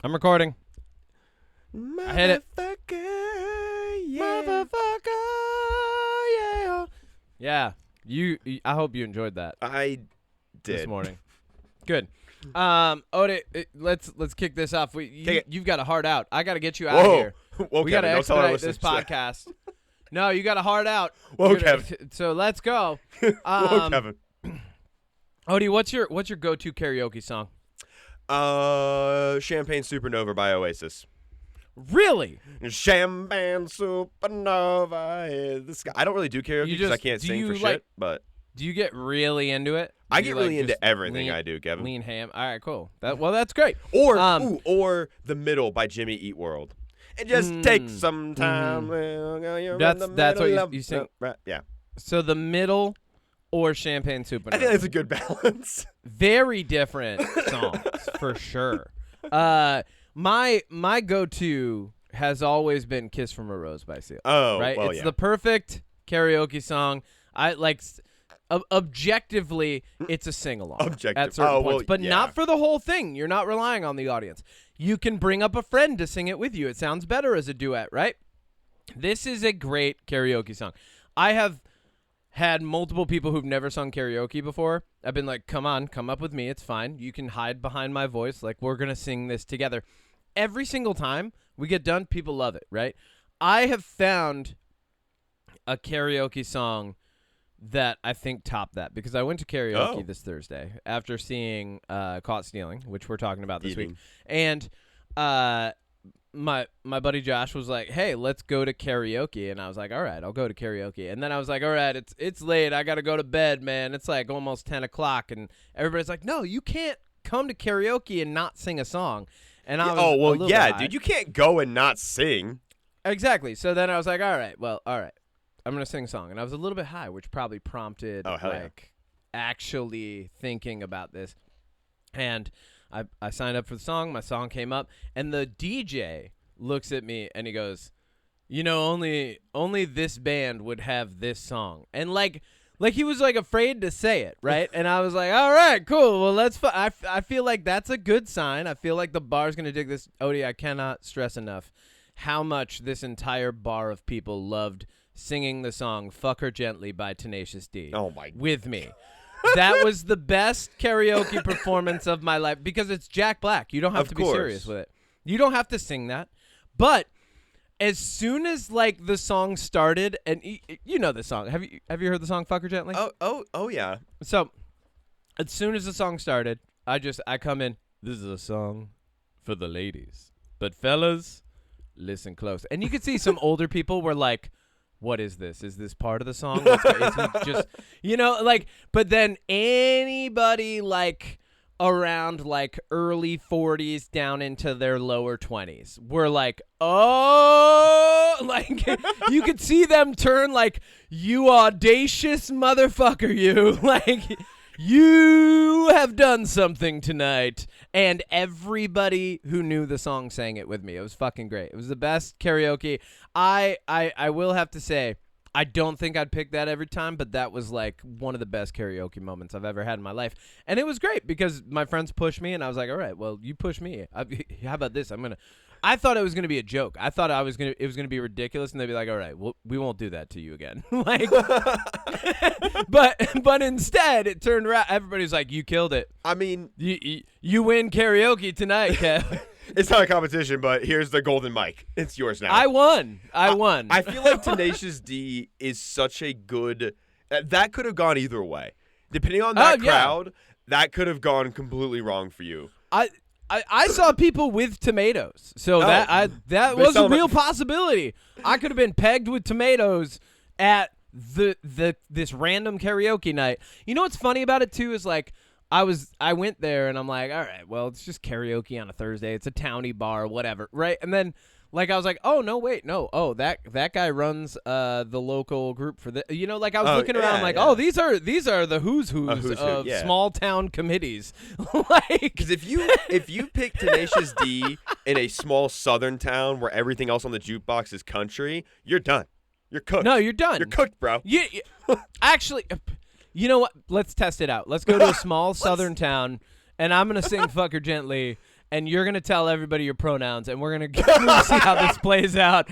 I'm recording. I hit it. Yeah. Motherfucker, yeah. Yeah. I hope you enjoyed that I did. this morning. Good. Odie, let's kick this off. You've got a heart out. I got to get you out of here. Whoa, We got to Kevin, don't tell our expedite this listeners that. podcast. No, you got a heart out. Whoa, Kevin. So let's go. Whoa, Kevin. Odie, what's your go-to karaoke song? Champagne Supernova by Oasis. Really? Champagne Supernova is the sky. I don't really do karaoke because I can't sing for shit, but do you get really into it? I get really into everything I do, Kevin. Lean ham. All right, cool. That's great. Or The Middle by Jimmy Eat World. It just takes some time. That's what you sing. Yeah. So The Middle or Champagne Supernova. I think that's a good balance. Very different songs for sure. My go-to has always been "Kiss from a Rose" by Seal. Oh, right. Well, it's the perfect karaoke song. I like. Objectively, it's a sing-along at certain points, but not for the whole thing. You're not relying on the audience. You can bring up a friend to sing it with you. It sounds better as a duet, right? This is a great karaoke song. I have had multiple people who've never sung karaoke before. I've been like, come on, come up with me. It's fine. You can hide behind my voice. Like, we're going to sing this together. Every single time we get done, people love it, right? I have found a karaoke song that I think topped that because I went to karaoke this Thursday after seeing Caught Stealing, which we're talking about this week. And my buddy Josh was like, hey, let's go to karaoke. And I was like, all right, I'll go to karaoke. And then I was like, all right, it's late. I got to go to bed, man. It's like almost 10 o'clock. And everybody's like, no, you can't come to karaoke and not sing a song. And I was dude, you can't go and not sing. Exactly. So then I was like, all right. I'm going to sing a song. And I was a little bit high, which probably prompted actually thinking about this. And I signed up for the song. My song came up. And the DJ looks at me and he goes, you know, only this band would have this song. And like he was like afraid to say it, right? And I was like, all right, cool. Well, I feel like that's a good sign. I feel like the bar's going to dig this. Odie, I cannot stress enough how much this entire bar of people loved singing the song "Fuck Her Gently" by Tenacious D with me. That was the best karaoke performance of my life because it's Jack Black. You don't have to be serious with it. You don't have to sing that. But as soon as like the song started, and you know the song. Have you heard the song "Fuck Her Gently"? Oh yeah. So as soon as the song started, I come in. This is a song for the ladies, but fellas, listen close. And you could see some older people were like, what is this? Is this part of the song? Is he just, but then anybody like around like early 40s down into their lower 20s were like, oh, like you could see them turn like, you audacious motherfucker, you. Like, you have done something tonight. And everybody who knew the song sang it with me. It was fucking great. It was the best karaoke. I will have to say, I don't think I'd pick that every time, but that was like one of the best karaoke moments I've ever had in my life. And it was great because my friends pushed me, and I was like, all right, well, you push me. How about this? I thought it was going to be a joke. I thought it was going to be ridiculous, and they'd be like, all right, well, we won't do that to you again. Like, but instead, it turned around. Everybody's like, you killed it. I mean, you win karaoke tonight, Kev. It's not a competition, but here's the golden mic. It's yours now. I won. I feel like Tenacious D is such a good that could have gone either way. Depending on that crowd, that could have gone completely wrong for you. I saw people with tomatoes, so that was a real possibility. I could have been pegged with tomatoes at this random karaoke night. You know what's funny about it too is like I went there and I'm like, all right, well, it's just karaoke on a Thursday. It's a towny bar, whatever, right? And then like I was like, oh no, wait, no, oh that guy runs the local group for the, like I was looking around like, oh, these are the who's of small town committees, like because if you pick Tenacious D in a small southern town where everything else on the jukebox is country, you're done. You're cooked. No, you're done. You're cooked, bro. Actually. You know what? Let's test it out. Let's go to a small southern town, and I'm going to sing Fuck Her Gently, and you're gonna tell everybody your pronouns, and we're gonna see how this plays out.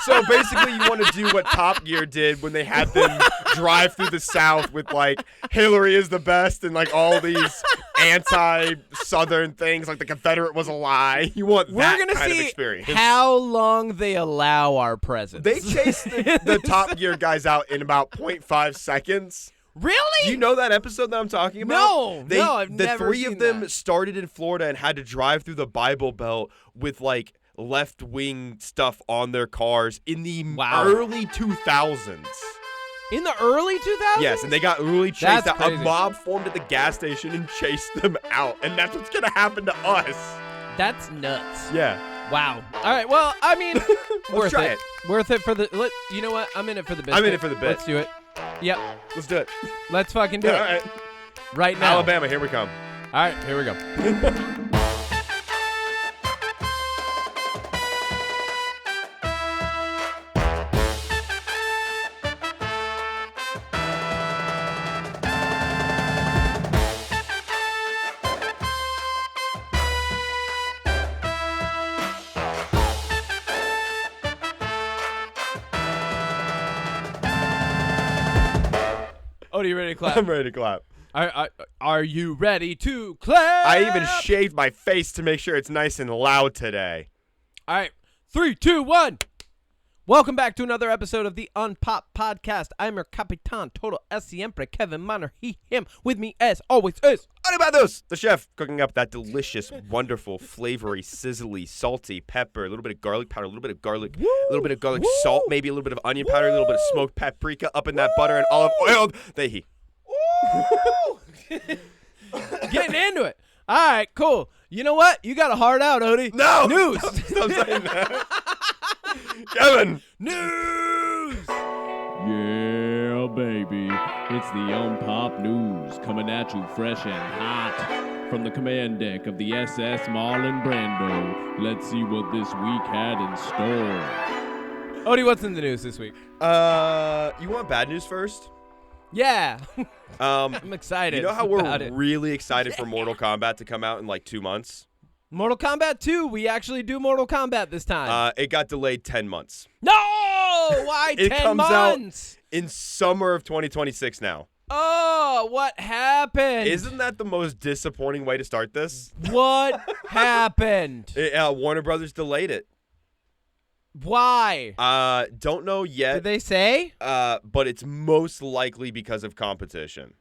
So basically, you want to do what Top Gear did when they had them drive through the South with like Hillary is the best and like all these anti-Southern things, like the Confederate was a lie. You want that We're gonna kind of see experience. how long they allow our presence. They chased the Top Gear guys out in about 0.5 seconds. Really? Do you know that episode that I'm talking about? No, I've the never three seen of them that. started in Florida and had to drive through the Bible Belt with like left-wing stuff on their cars in the early 2000s. In the early 2000s? Yes, and they got really chased That's out. crazy. A mob formed at the gas station and chased them out, and that's what's gonna happen to us. That's nuts. Yeah. Wow. All right. Well, I mean, worth try it. Worth it for the. You know what? I'm in it for the biscuit. I'm in it for the bit. Let's do it. Yep. Let's do it. Let's fucking do All it. right. Right now. Alabama, here we come. All right. Here we go. Odie, you ready to clap? I'm ready to clap. Are you ready to clap? I even shaved my face to make sure it's nice and loud today. All right. 3, 2, 1. Welcome back to another episode of the UnPop Podcast. I'm your Capitan Todo es siempre, Kevin Minor, he, him. With me, as always, is Adibados, the chef, cooking up that delicious, wonderful, flavory, sizzly, salty pepper, a little bit of garlic powder, a little bit of garlic, a little bit of garlic salt, maybe a little bit of onion powder, a little bit of smoked paprika up in that butter and olive oil. They getting into it. All right, cool. You know what? You got a hard out, Odie. No! News. Stop saying that. Kevin! News. Yeah, baby. It's the UnPop News coming at you fresh and hot from the command deck of the SS Marlon Brando. Let's see what this week had in store. Odie, what's in the news this week? You want bad news first? Yeah. I'm I'm excited. You know how about we're it. really excited for Mortal Kombat to come out in like 2 months? Mortal Kombat 2. We actually do Mortal Kombat this time. It got delayed 10 months. No! Why It 10 comes months? out in summer of 2026 now. Oh, what happened? Isn't that the most disappointing way to start this? What happened? Warner Brothers delayed it. Why? Don't know yet. Did they say? But it's most likely because of competition.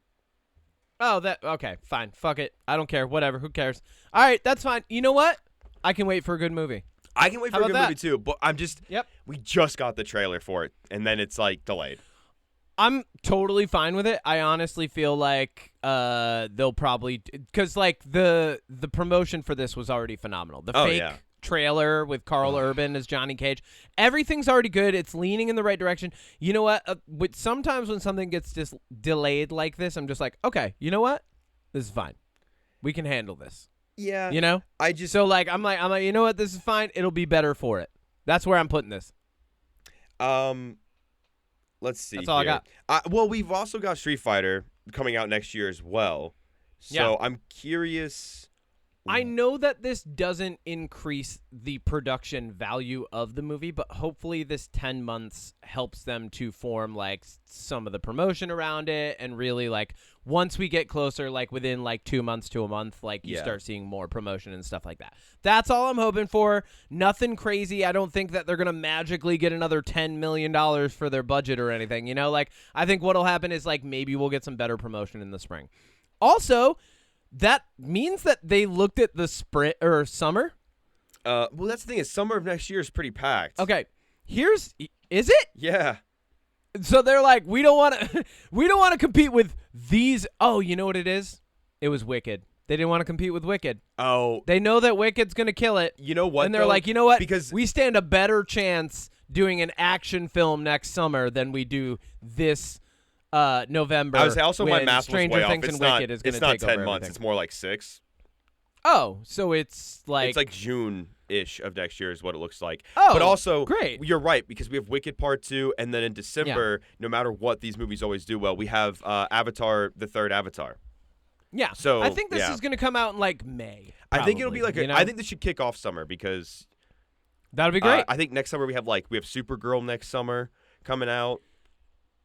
Oh, okay, fine. Fuck it. I don't care. Whatever. Who cares? All right, that's fine. You know what? I can wait for a good movie. I can wait for How a good about movie too, but I'm just. Yep. We just got the trailer for it, and then it's like delayed. I'm totally fine with it. I honestly feel like they'll probably because like the promotion for this was already phenomenal. The fake trailer with Carl Urban as Johnny Cage, everything's already good. It's leaning in the right direction. You know what? Sometimes when something gets just delayed like this, I'm just like, okay, you know what? This is fine. We can handle this. Yeah. You know? So like I'm like, you know what? This is fine. It'll be better for it. That's where I'm putting this. Let's see. That's all I got. Well, we've also got Street Fighter coming out next year as well. So I'm curious. I know that this doesn't increase the production value of the movie, but hopefully this 10 months helps them to form like some of the promotion around it, and really like once we get closer, like within like 2 months to a month, like you start seeing more promotion and stuff like that. That's all I'm hoping for. Nothing crazy. I don't think that they're going to magically get another $10 million for their budget or anything. You know, like I think what'll happen is like maybe we'll get some better promotion in the spring. Also, that means that they looked at the spring or summer. Well, that's the thing is summer of next year is pretty packed. Okay, is it? Yeah. So they're like, we don't want to compete with these. Oh, you know what it is? It was Wicked. They didn't want to compete with Wicked. Oh. They know that Wicked's gonna kill it. You know what? And they're like, you know what? Because we stand a better chance doing an action film next summer than we do this. November. I was also my math Stranger was way Things off. and It's not. Wicked is going It's to not take 10 over months. everything. It's more like 6. Oh, so it's like June-ish of next year is what it looks like. Oh, but also, great. You're right because we have Wicked Part 2, and then in December, no matter what, these movies always do well. We have Avatar, the third Avatar. Yeah. So I think this yeah. is going to come out in like May. I think it'll be probably, like I think this should kick off summer because that'll be great. I think next summer we have Supergirl next summer coming out.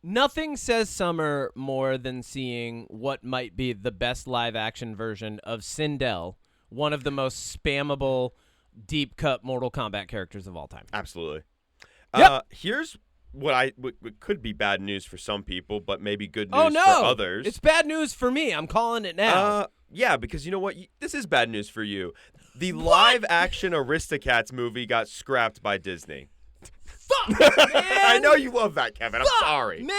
Nothing says summer more than seeing what might be the best live-action version of Sindel, one of the most spammable, deep-cut Mortal Kombat characters of all time. Absolutely. Yep. Here's what could be bad news for some people, but maybe good Oh, news no. for others. It's bad news for me. I'm calling it now. Yeah, because you know what? This is bad news for you. The live-action Aristocats movie got scrapped by Disney. Fuck, man. I know you love that, Kevin. I'm sorry. Man,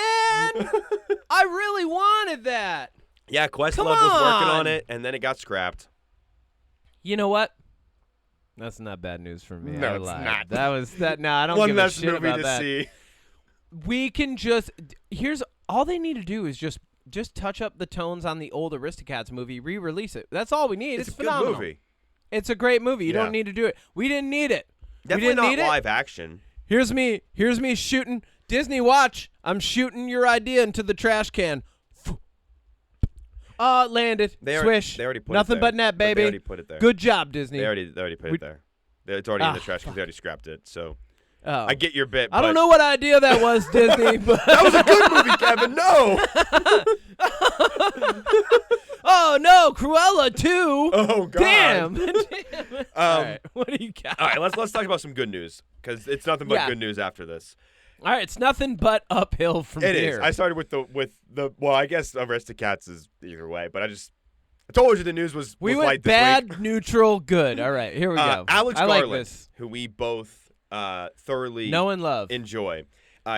I really wanted that. Yeah, Questlove Come was working on. on it, and then it got scrapped. You know what? That's not bad news for me. No, I it's lied. not. That was that. No, I don't One give a less shit movie about to that. see. We can here's all they need to do is just touch up the tones on the old Aristocats movie, re-release it. That's all we need. It's a phenomenal. good movie. It's a great movie. You Yeah. don't need to do it. We didn't need it. Definitely we didn't not need live action. Here's me shooting Disney. Watch. I'm shooting your idea into the trash can. Landed. Swish. They already put Nothing it there. but net, But baby. They already put it there. Good job, Disney. They already put it there. It's already in the trash because they already scrapped it. So Oh. I get your bit. I don't but know what idea that was, Disney, but That was a good movie, Kevin. No. oh no, Cruella too. Oh God. Damn. Damn. All right, what do you got? All right, let's talk about some good news because it's nothing but Yeah. good news after this. All right, it's nothing but uphill from It here. is. I started with the well, I guess Aristocats is either way, but I told you the news was we was went light this bad, week. neutral, good. All right, here we go. Alex I Garland, like this. who we both thoroughly Know and love. enjoy.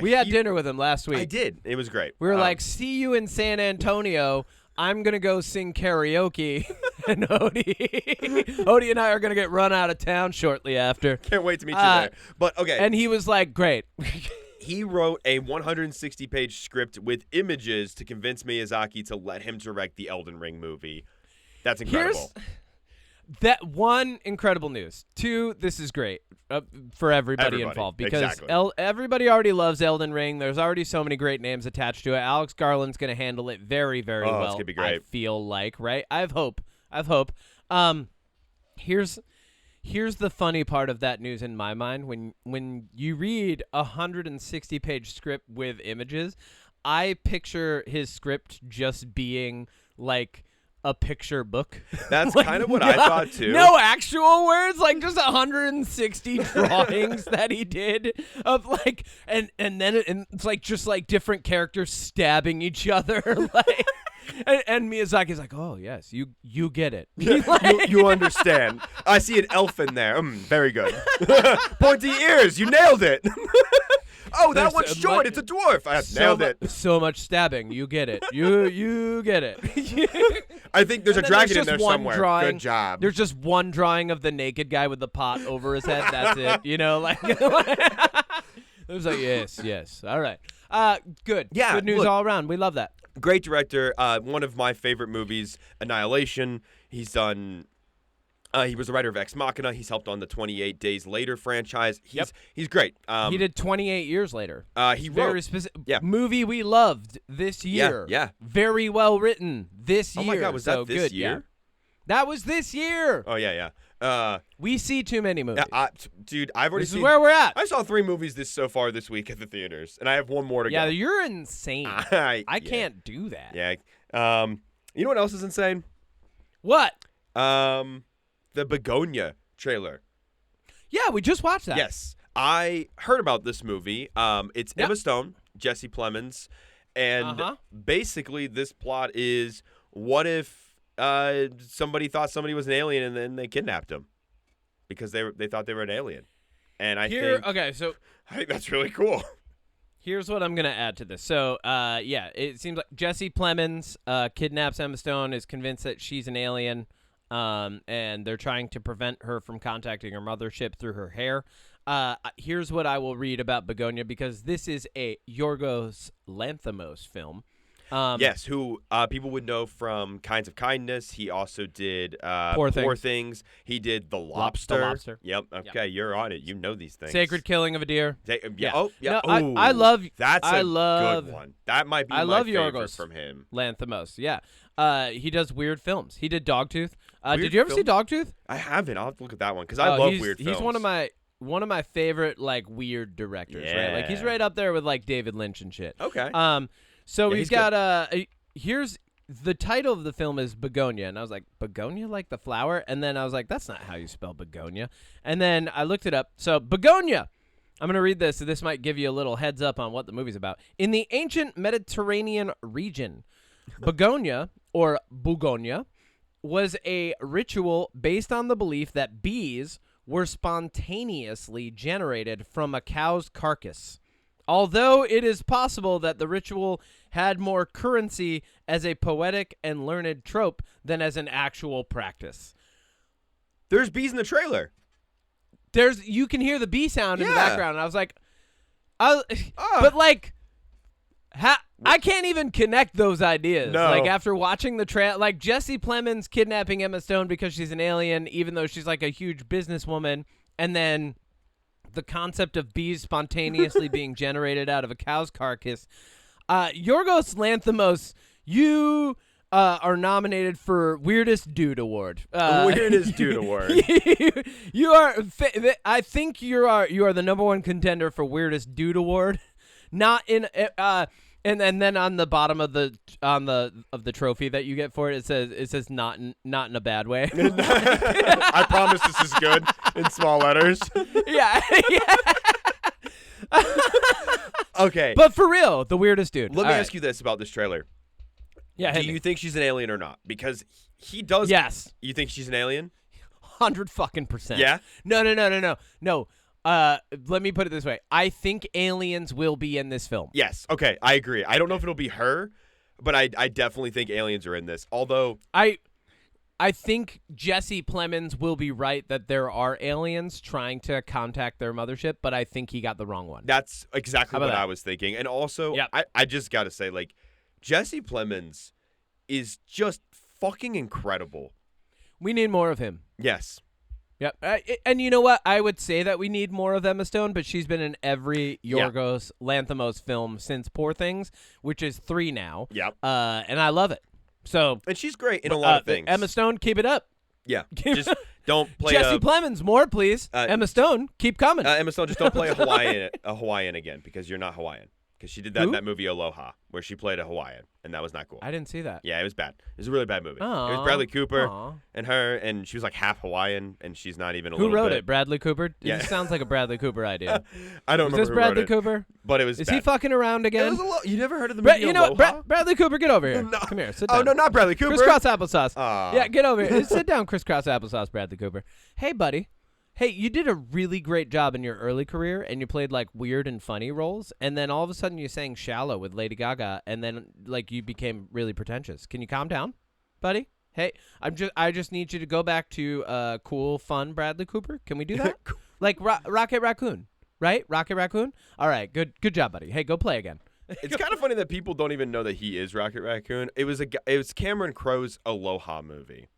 We had dinner with him last week. I did. It was great. We were like, see you in San Antonio. I'm going to go sing karaoke. And Odie and I are going to get run out of town shortly after. can't wait to meet you there. But okay. And he was like, great. He wrote a 160-page script with images to convince Miyazaki to let him direct the Elden Ring movie. That's incredible. That one, incredible news. Two, this is great for everybody involved because exactly. everybody already loves Elden Ring. There's already so many great names attached to it. Alex Garland's going to handle it very, very well. It's gonna be great. I feel like, right? I have hope. Here's the funny part of that news in my mind. When you read a 160-page script with images, I picture his script just being like a picture book. That's Like, kind of what I thought too. No actual words, like just 160 drawings that he did of like, and then it's like just like different characters stabbing each other, like. And Miyazaki's like, oh yes, you get it. you understand. I see an elf in there. Very good. Pointy ears. You nailed it. Oh, that There's one's a short. much- It's a dwarf. I nailed it. So much stabbing. You get it. You get it. I think there's a And then dragon in there's there just one somewhere. drawing. Good job. There's just one drawing of the naked guy with the pot over his head. That's it. You know, like it was like yes. All right. Good. Yeah, Good news look. all around. We love that. Great director. One of my favorite movies, Annihilation. He's done. He was the writer of Ex Machina. He's helped on the 28 Days Later franchise. He's great. He did 28 years later. He Very wrote. specific. Yeah. Movie we loved this year. Yeah. Very well written this year. Oh my God, was that So this good, year? Yeah. That was this year. Oh yeah. We see too many movies. Dude, I've already This seen. is where we're at. I saw 3 movies so far this week at the theaters, and I have one more to Yeah, go. you're insane. I I can't do that. Yeah. You know what else is insane? What? The Begonia trailer. Yeah, we just watched that. Yes, I heard about this movie. It's Yep. Emma Stone, Jesse Plemons, and basically this plot is: what if somebody thought somebody was an alien and then they kidnapped him because they thought they were an alien? And I think that's really cool. Here's what I'm gonna add to this. So, it seems like Jesse Plemons kidnaps Emma Stone, is convinced that she's an alien, and they're trying to prevent her from contacting her mothership through her hair. Here's what I will read about Begonia, because this is a Yorgos Lanthimos film. Yes, who people would know from Kinds of Kindness. He also did Poor Things. He did The Lobster. The Lobster. Yep. Okay, you're on it. You know these things. Sacred Killing of a Deer. Yeah. Oh, yeah. No, I love. That's I a love good one. That might be I my love favorite Yorgos from him. Lanthimos. Yeah. He does weird films. He did Dogtooth. Weird Did you ever see film? Dogtooth? I haven't. I'll have to look at that one because I love weird films. He's one of my favorite like weird directors. Right? Like he's Yeah. right up there with like David Lynch and shit. Okay. So Yeah, he's he's got here's the title of the film is Begonia, and I was like, Begonia, like the flower? And then I was like, that's not how you spell begonia. And then I looked it up. So Begonia. I'm going to read this, so this might give you a little heads up on what the movie's about. In the ancient Mediterranean region, Begonia, or Bugonia, was a ritual based on the belief that bees were spontaneously generated from a cow's carcass. Although it is possible that the ritual had more currency as a poetic and learned trope than as an actual practice. There's bees in the trailer. You can hear the bee sound in the Yeah. background. And I was like, but like, I can't even connect those ideas. No. Like after watching the trail, like Jesse Plemons kidnapping Emma Stone because she's an alien, even though she's like a huge businesswoman, and then the concept of bees spontaneously being generated out of a cow's carcass. Yorgos Lanthimos, you are nominated for Weirdest Dude Award. Weirdest Dude Award. you are. I think you are the number one contender for Weirdest Dude Award. Not in. And then on the bottom of the trophy that you get for it, it says not in a bad way. I promise this is good in small letters. yeah. Okay. But for real, the weirdest dude. Let me ask you this about this trailer. Yeah. Do you think she's an alien or not? Because he does. Yes. You think she's an alien? 100%. Yeah? No. Let me put it this way. I think aliens will be in this film. Yes. Okay. I agree. I don't know if it'll be her, but I definitely think aliens are in this. Although I think Jesse Plemons will be right that there are aliens trying to contact their mothership, but I think he got the wrong one. that's exactly what that? I was thinking. And also, Yep. I just got to say, like, Jesse Plemons is just fucking incredible. We need more of him. Yes. Yep. And you know what? I would say that we need more of Emma Stone, but she's been in every Yorgos Lanthimos film since Poor Things, which is 3 now. Yep. And I love it. So And she's great in a lot of things. Emma Stone, keep it up. Yeah. Just don't play Jesse Plemons, more please. Emma Stone, keep coming. Emma Stone, just don't play a Hawaiian again, because you're not Hawaiian. Because she did that in Who? that movie Aloha, where she played a Hawaiian, and that was not cool. I didn't see that. Yeah, it was bad. It was a really bad movie. Aw. It was Bradley Cooper Aw. and her, and she was like half Hawaiian, and she's not even a Who little wrote bit. it? Bradley Cooper? Yeah. This sounds like a Bradley Cooper idea. I don't Is remember this who Bradley wrote it, Cooper? but it was Is bad. he fucking around It again? was you never heard of the movie You know what? Aloha? Bradley Cooper, get over here. No. Come here. Sit down. Oh, no, not Bradley Cooper. Crisscross applesauce. Aw. Yeah, get over here. Sit down, crisscross applesauce, Bradley Cooper. Hey, buddy. Hey, you did a really great job in your early career, and you played like weird and funny roles, and then all of a sudden you sang "Shallow" with Lady Gaga, and then like you became really pretentious. Can you calm down, buddy? Hey, I just need you to go back to cool, fun Bradley Cooper. Can we do that? Like Rocket Raccoon, right? Rocket Raccoon. All right, good job, buddy. Hey, go play again. It's kind of funny that people don't even know that he is Rocket Raccoon. It was Cameron Crowe's Aloha movie.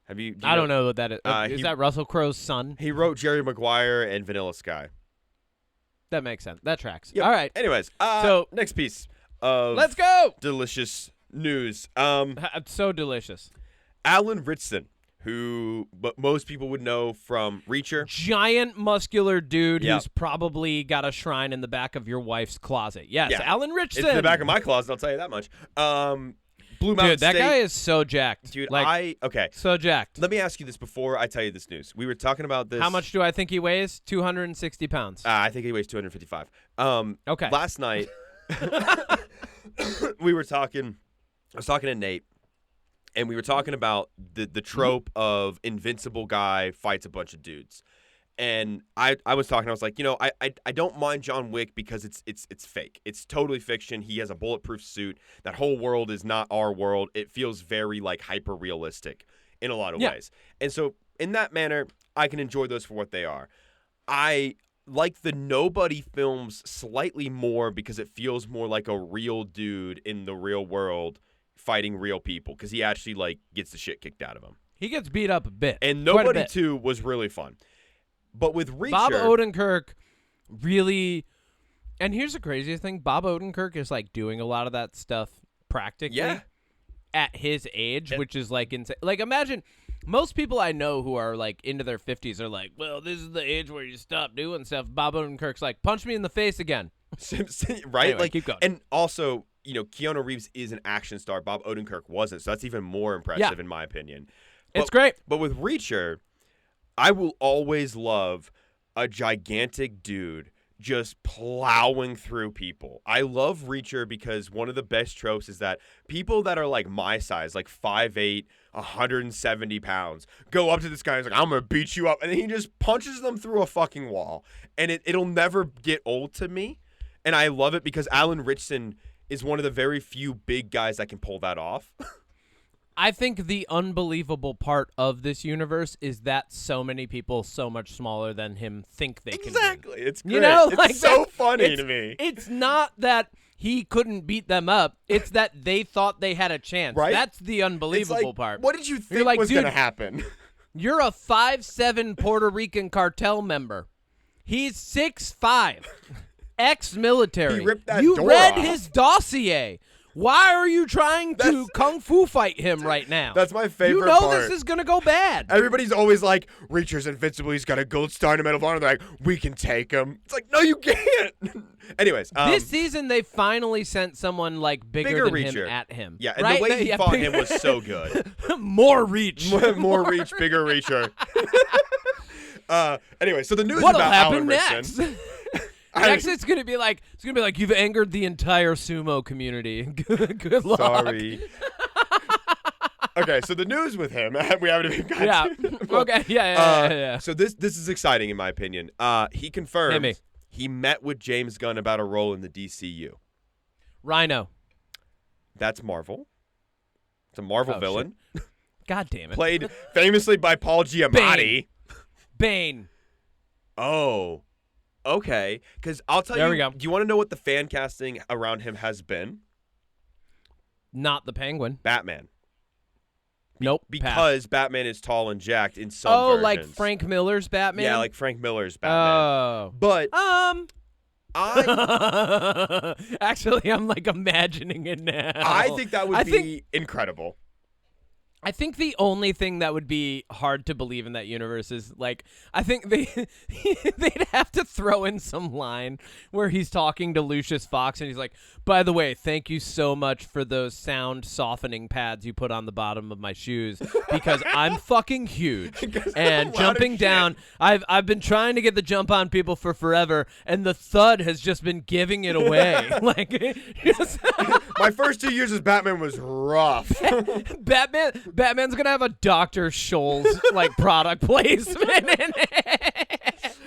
I don't know what that is. Is he- that Russell Crowe's son? He wrote Jerry Maguire and Vanilla Sky. That makes sense. That tracks. Yep. All right. Anyways, So- next piece of Let's go. delicious news. It's so delicious. Alan Ritchson, who most people would know from Reacher. Giant muscular dude Yep. who's probably got a shrine in the back of your wife's closet. Yes, Yeah. Alan Richardson. It's in the back of my closet, I'll tell you that much. Blue Mountain Dude, that State. guy is so jacked. Dude, like, okay. so jacked. Let me ask you this before I tell you this news. We were talking about this. How much do I think he weighs? 260 pounds. I think he weighs 255. Okay. Last night, we were talking. I was talking to Nate, and we were talking about the trope of invincible guy fights a bunch of dudes. And I was talking. I was like, I don't mind John Wick because it's fake. It's totally fiction. He has a bulletproof suit. That whole world is not our world. It feels very like hyper realistic in a lot of ways. And so in that manner, I can enjoy those for what they are. I like the Nobody films slightly more because it feels more like a real dude in the real world fighting real people, because he actually like gets the shit kicked out of him. He gets beat up a bit. And Quite a Nobody bit. 2 was really fun. But with Reacher, Bob Odenkirk really, and here's the craziest thing: Bob Odenkirk is like doing a lot of that stuff practically. Yeah. at his age, which is like insane. Like imagine most people I know who are like into their 50s are like, well, this is the age where you stop doing stuff. Bob Odenkirk's like, punch me in the face again. Right? Anyway, like, keep going. And also, Keanu Reeves is an action star. Bob Odenkirk wasn't, so that's even more impressive in my opinion. It's great. But with Reacher, I will always love a gigantic dude just plowing through people. I love Reacher because one of the best tropes is that people that are like my size, like 5'8", 170 pounds, go up to this guy and is like, I'm going to beat you up. And then he just punches them through a fucking wall. And it'll never get old to me. And I love it because Alan Ritchson is one of the very few big guys that can pull that off. I think the unbelievable part of this universe is that so many people so much smaller than him think they can win. Exactly. It's great. You know, it's like so funny to me. It's not that he couldn't beat them up. It's that they thought they had a chance. Right? That's the unbelievable part. What did you think like, was dude, going to happen? You're a 5'7" Puerto Rican cartel member. He's 6'5", ex-military. He ripped that You door read off. his dossier. Why are you trying to kung fu fight him right now? That's my favorite You know part. this is going to go bad. Everybody's always like, Reacher's invincible. He's got a gold star and a Medal of Honor. They're like, we can take him. It's like, no, you can't. Anyways. This season, they finally sent someone like bigger than Reacher. him at him. Yeah, and right? the way he fought him was so good. More reach. More reach, bigger Reacher. Anyway, so the news What'll about happen Alan next? Ritchson. Next, it's gonna be like you've angered the entire sumo community. Good luck. Sorry. Okay, so the news with him, we haven't even gotten Yeah. to. Okay. Yeah. So this is exciting in my opinion. He Hit confirmed me. he met with James Gunn about a role in the DCU. Rhino. That's Marvel. It's a Marvel Oh, villain. God damn it. Played famously by Paul Giamatti. Bane. Oh. Okay. Because I'll tell There you. we go. Do you want to know what the fan casting around him has been? Not the Penguin. Batman. Nope. Because Batman is tall and jacked in some Oh, versions. like Frank Miller's Batman? Yeah, like Frank Miller's Batman. Oh. But I I actually, I'm like imagining it now. I think that would I be think- incredible. I think the only thing that would be hard to believe in that universe is like I think they'd have to throw in some line where he's talking to Lucius Fox and he's like, by the way, thank you so much for those sound softening pads you put on the bottom of my shoes because I'm fucking huge and jumping down. I've been trying to get the jump on people for forever and the thud has just been giving it away. Like My first 2 years as Batman was rough. Batman's gonna have a Dr. Scholl's like product placement in it.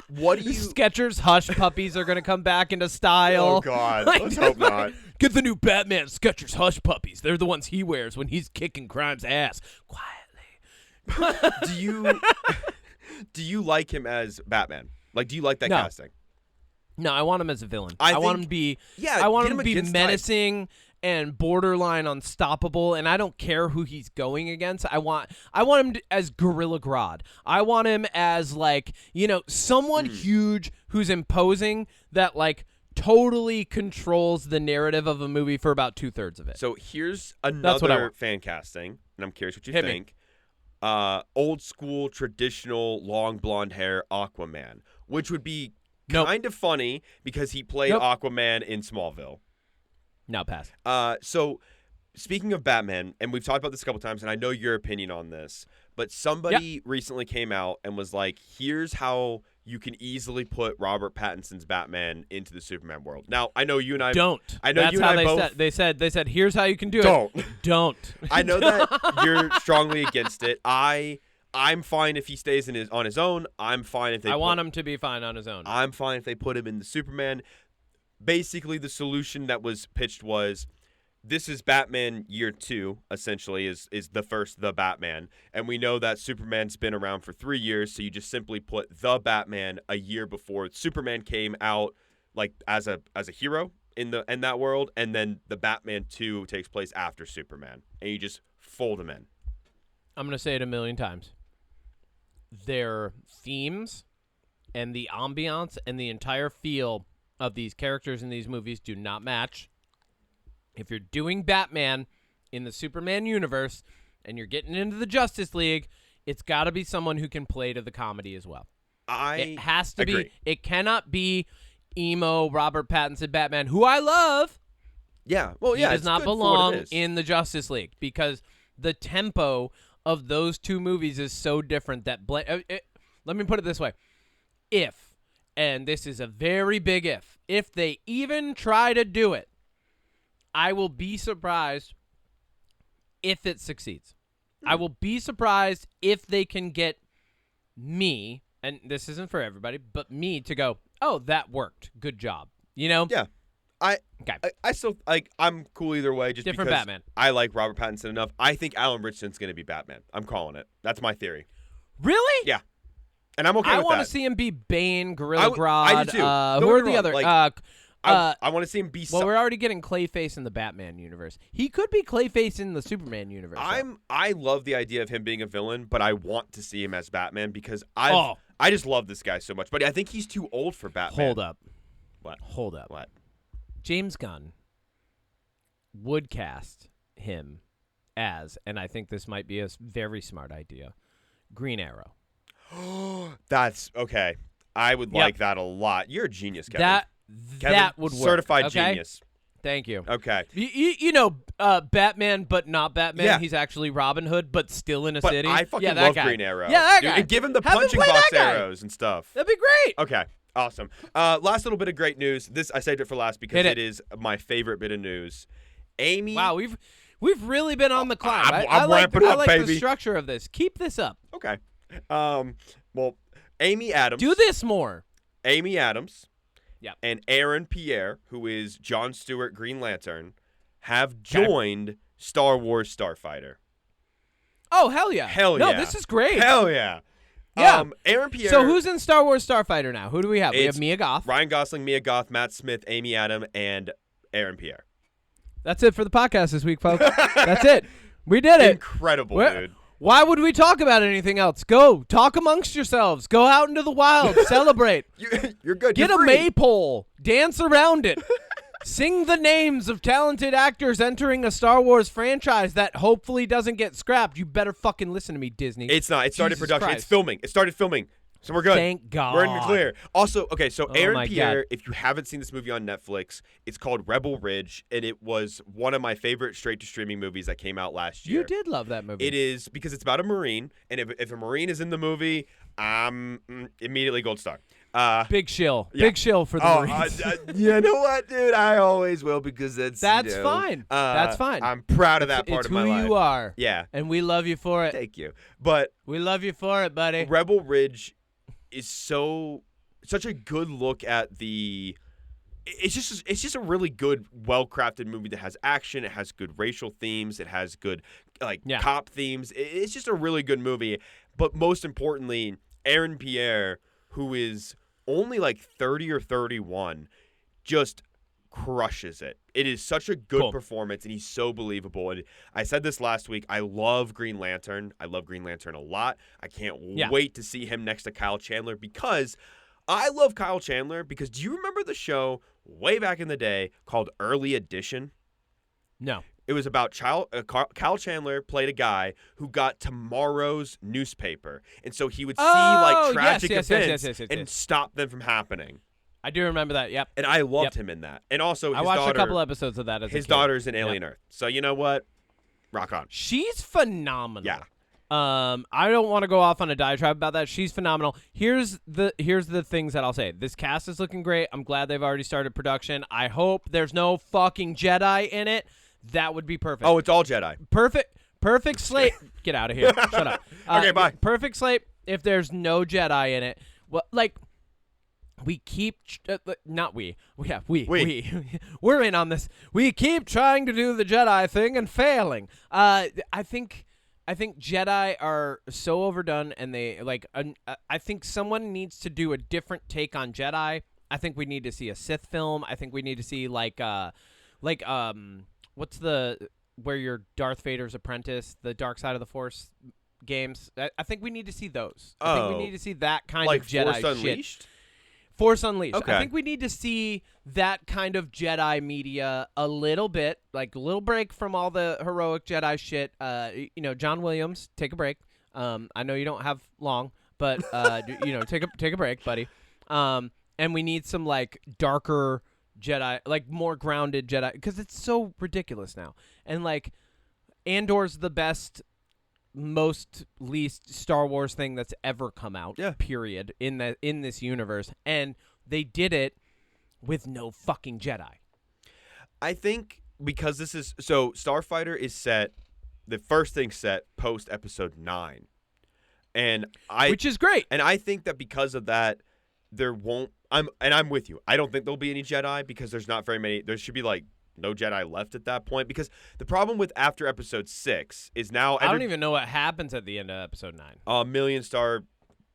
What do you? Skechers Hush puppies are gonna come back into style. Oh God, Like, let's hope not. Get the new Batman Skechers Hush puppies. They're the ones he wears when he's kicking crime's ass quietly. Do you like him as Batman? Like, do you like that No. casting? No, I want him as a villain. I want think- him to be. Yeah, I want get him him to be against type. menacing and borderline unstoppable, and I don't care who he's going against. I want him as Gorilla Grodd. I want him as like someone huge who's imposing that like totally controls the narrative of a movie for about 2/3 of it. So here's what I another want. fan casting, and I'm curious what you Hit me. think. Old school, traditional, long blonde hair Aquaman, which would be Nope. kind of funny because he played Nope. Aquaman in Smallville. Now pass. So speaking of Batman, and we've talked about this a couple times, and I know your opinion on this, but somebody recently came out and was like, here's how you can easily put Robert Pattinson's Batman into the Superman world. Now, I know you and I Don't. I know That's you and how I they both said. They said here's how you can do don't. it. Don't. I know that you're strongly against it. I'm fine if he stays on his own. I'm fine if they I want him to be fine on his own. I'm fine if they put him in the Superman. Basically, the solution that was pitched was, this is Batman year 2, essentially, is the Batman. And we know that Superman's been around for 3 years, so you just simply put the Batman a year before Superman came out, like as a hero in that world, and then the Batman 2 takes place after Superman. And you just fold them in. I'm going to say it a million times. Their themes and the ambiance and the entire feel of these characters in these movies do not match. if you're doing Batman in the Superman universe and you're getting into the Justice League, it's got to be someone who can play to the comedy as well. It has to agree. be. It cannot be emo Robert Pattinson Batman, who I love. Yeah. Well, He does not belong in the Justice League because the tempo of those two movies is so different that let me put it this way. If, and this is a very big if they even try to do it, I will be surprised if it succeeds. I will be surprised if they can get me, and this isn't for everybody, but me to go, oh, that worked. Good job. You know? Yeah. I still like. I'm cool either way. Just Different because Batman. I like Robert Pattinson enough. I think Alan Richardson's going to be Batman. I'm calling it. That's my theory. Really? Yeah. And I'm okay I with want that. to see him be Bane, Gorilla Grodd. I do too. Who Don't are get me the wrong, other? like, I want to see him be. Well, we're already getting Clayface in the Batman universe. He could be Clayface in the Superman universe. I love the idea of him being a villain, but I want to see him as Batman because I just love this guy so much. But I think he's too old for Batman. Hold up. What? Hold up. What? James Gunn would cast him as, and I think this might be a very smart idea, Green Arrow. That's okay. I would like that a lot. You're a genius, Kevin. Kevin, that would work. Certified okay? genius. Thank you. Okay. You know, Batman, but not Batman. Yeah. He's actually Robin Hood, but still in a But city. I fucking that love guy. Green Arrow. Yeah, that Dude, guy. and give him the Have him punching play box that guy. arrows and stuff. That'd be great. Okay. Awesome. Last little bit of great news. This I saved it for last because Hit it. it is my favorite bit of news. Amy. Wow, we've really been on the climb. I'm I like, ramping up, I like baby. the structure of this. Keep this up. Okay. Well, Amy Adams. Do this more. Amy Adams. Yep. And Aaron Pierre, who is Jon Stewart Green Lantern, have joined Star Wars Starfighter. Oh, hell yeah. Hell yeah. No, this is great. Hell yeah. Yeah. Aaron Pierre. So who's in Star Wars Starfighter now? Who do we have? We It's have Mia Goth. Ryan Gosling, Mia Goth, Matt Smith, Amy Adams, and Aaron Pierre. That's it for the podcast this week, folks. That's it. We did it. Incredible, dude. Why would we talk about anything else? Go. Talk amongst yourselves. Go out into the wild. Celebrate. You're good. Get You're a free. maypole. Dance around it. Sing the names of talented actors entering a Star Wars franchise that hopefully doesn't get scrapped. You better fucking listen to me, Disney. It's not. It started Jesus production. Christ. It's filming. It started filming. So we're good. Thank God. We're in the clear. Also, okay, so Oh Aaron my Pierre, God. if you haven't seen this movie on Netflix, it's called Rebel Ridge, and it was one of my favorite straight-to-streaming movies that came out last year. You did love that movie. It is because it's about a Marine, and if a Marine is in the movie, I'm immediately gold star. Big shill. Yeah. Big shill for the Marines. You know what, dude? I always will because that's Fine. That's fine. I'm proud of that part It's of my who life. you are. Yeah. And we love you for it. Thank you. But We love you for it, buddy. Rebel Ridge is such a good look at the. It's just a really good, well-crafted movie that has action. It has good racial themes. It has good cop themes. It's just a really good movie. But most importantly, Aaron Pierre, who is only like 30 or 31, just crushes it. It is such a good performance, and he's so believable. And I said this last week. I love Green Lantern. I love Green Lantern a lot. I can't wait to see him next to Kyle Chandler because I love Kyle Chandler because do you remember the show way back in the day called Early Edition? No. It was about Kyle Chandler played a guy who got tomorrow's newspaper. And so he would see tragic events and stop them from happening. I do remember that. Yep. And I loved him in that. And also I watched a couple episodes of that as a kid. His daughter's in Alien Earth. So you know what? Rock on. She's phenomenal. Yeah. I don't want to go off on a diatribe about that. She's phenomenal. Here's the things that I'll say. This cast is looking great. I'm glad they've already started production. I hope there's no fucking Jedi in it. That would be perfect. Oh, it's all Jedi. Perfect slate. Get out of here. Shut up. Okay, bye. Perfect slate if there's no Jedi in it. Well, we keep not we. Yeah, we. We're in on this. We keep trying to do the Jedi thing and failing. I think Jedi are so overdone, and they I think someone needs to do a different take on Jedi. I think we need to see a Sith film. I think we need to see what's where you're Darth Vader's apprentice, the Dark Side of the Force games. I think we need to see those. I think we need to see that kind of Jedi Force Unleashed? shit. Force Unleashed. Okay. I think we need to see that kind of Jedi media a little bit, like a little break from all the heroic Jedi shit. John Williams, take a break. I know you don't have long, but take a break, buddy. And we need some like darker Jedi, like more grounded Jedi, because it's so ridiculous now. And like Andor's the best, most least Star Wars thing that's ever come out. Yeah. Period. In this universe, and they did it with no fucking Jedi. I think because this is so Starfighter is set, the first thing set post episode 9, which is great. And I think that because of that, there won't. I'm with you. I don't think there'll be any Jedi because there's not very many. There should be like no Jedi left at that point, because the problem with after episode 6 is now I don't even know what happens at the end of episode 9. A million star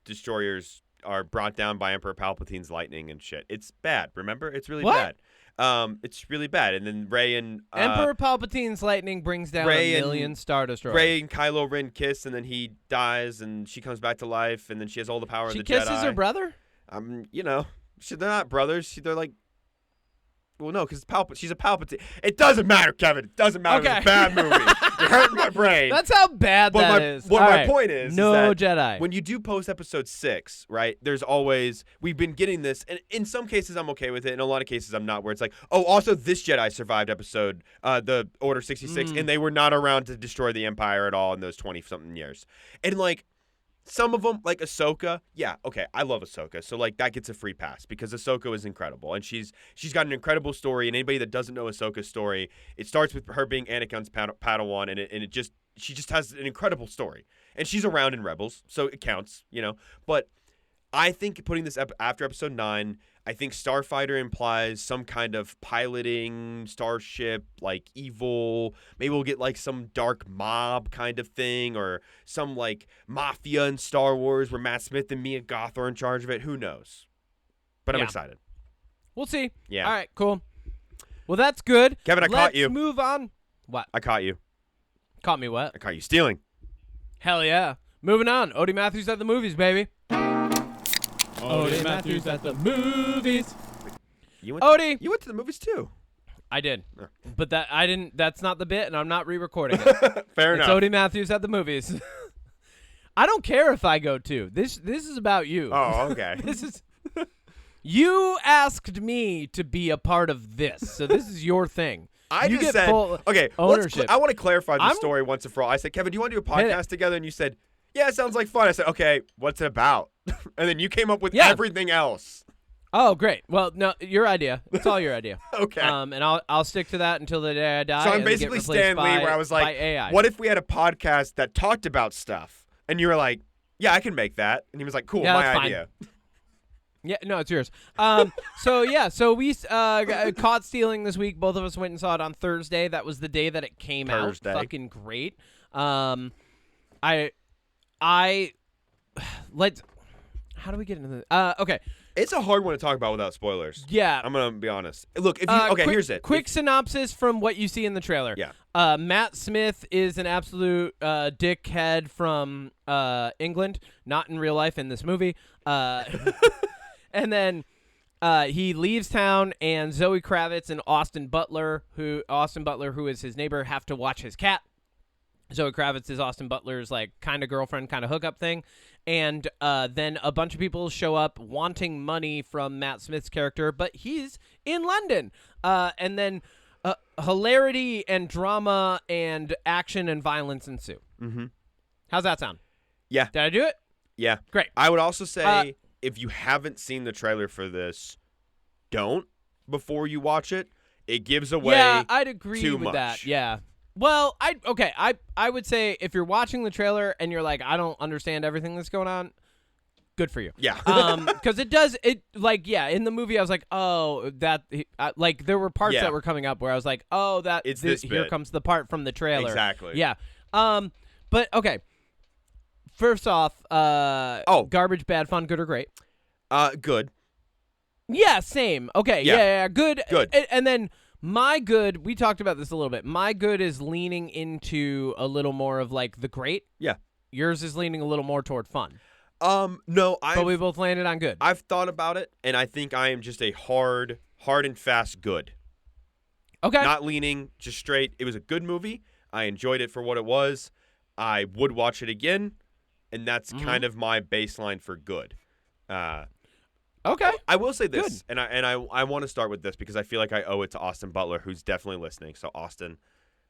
destroyers are brought down by Emperor Palpatine's lightning and shit. It's bad. Remember, it's really What? bad. It's really bad. And then Rey and Emperor Palpatine's lightning brings down Rey a million Star Destroyers. Rey and Kylo Ren kiss, and then he dies, and she comes back to life, and then she has all the power of the Jedi. She kisses her brother? They're not brothers. They're like, well, no, because she's a Palpatine. It doesn't matter, Kevin. It doesn't matter. Okay. It's a bad movie. You're hurting my brain. That's how bad that is. What All my right. point is no that Jedi. when you do post episode 6, right, there's always, we've been getting this, and in some cases I'm okay with it, in a lot of cases I'm not, where it's like, oh, also this Jedi survived episode, the Order 66, and they were not around to destroy the Empire at all in those 20-something years. And like, some of them, like Ahsoka, yeah, okay, I love Ahsoka, so like that gets a free pass because Ahsoka is incredible, and she's got an incredible story. And anybody that doesn't know Ahsoka's story, it starts with her being Anakin's Padawan, and she just has an incredible story, and she's around in Rebels, so it counts, But I think putting this after episode 9, I think Starfighter implies some kind of piloting starship, like evil. Maybe we'll get like some dark mob kind of thing, or some like mafia in Star Wars where Matt Smith and Mia Goth are in charge of it. Who knows? But I'm excited. We'll see. Yeah. All right, cool. Well, that's good. Kevin, I caught you. Let's move on. What? I caught you. Caught me what? I caught you stealing. Hell yeah. Moving on. Odie Matthews at the movies, baby. Odie Matthews at the movies. Odie. You went to the movies too. I did. Oh. But that's not the bit, and I'm not re-recording it. Fair It's enough. Odie Matthews at the movies. I don't care if I go too. This is about you. Oh, okay. This is you asked me to be a part of this, so this is your thing. I you just get said, full okay, ownership. I want to clarify the I'm- story once and for all. I said, Kevin, do you want to do a Hit it. podcast together? And you said, yeah, it sounds like fun. I said, okay, what's it about? And then you came up with Yeah. everything else. Oh, great. Well, no, your idea. It's all your idea. Okay. And I'll stick to that until the day I die. So I'm and get basically replaced Stan Lee, by- where I was by like, AI. what if we had a podcast that talked about stuff? And you were like, yeah, I can make that. And he was like, cool, Yeah, my that's fine. idea. Yeah, no, it's yours. So we caught stealing this week. Both of us went and saw it on Thursday. That was the day that it came Thursday. out. Fucking great. Let's. How do we get into this? Okay. It's a hard one to talk about without spoilers. Yeah. I'm going to be honest. Look, if you here's it. Quick synopsis from what you see in the trailer. Yeah. Matt Smith is an absolute dickhead from England, not in real life in this movie. And then he leaves town, and Zoe Kravitz and Austin Butler, who is his neighbor, have to watch his cat. Zoe Kravitz is Austin Butler's like kind of girlfriend, kind of hookup thing. And then a bunch of people show up wanting money from Matt Smith's character, but he's in London. And then hilarity and drama and action and violence ensue. Mm-hmm. How's that sound? Yeah. Did I do it? Yeah. Great. I would also say, if you haven't seen the trailer for this, don't before you watch it. It gives away Yeah, I'd agree too with much. that. Yeah. Well, I would say if you're watching the trailer and you're like, I don't understand everything that's going on, good for you. Yeah. Because in the movie I was like, oh, there were parts that were coming up where I was like, oh, It's this here bit. comes the part from the trailer. Exactly. Yeah. But okay. First off, garbage, bad, fun, good or great? Good. Yeah, same. Okay, yeah, good. Good. And then my good, we talked about this a little bit. My good is leaning into a little more of like the great. Yeah. Yours is leaning a little more toward fun. No, but we both landed on good. I've thought about it, and I think I am just a hard and fast good. Okay. Not leaning, just straight. It was a good movie. I enjoyed it for what it was. I would watch it again, and that's kind of my baseline for good. Okay. I will say this, Good. and I want to start with this because I feel like I owe it to Austin Butler, who's definitely listening. So Austin,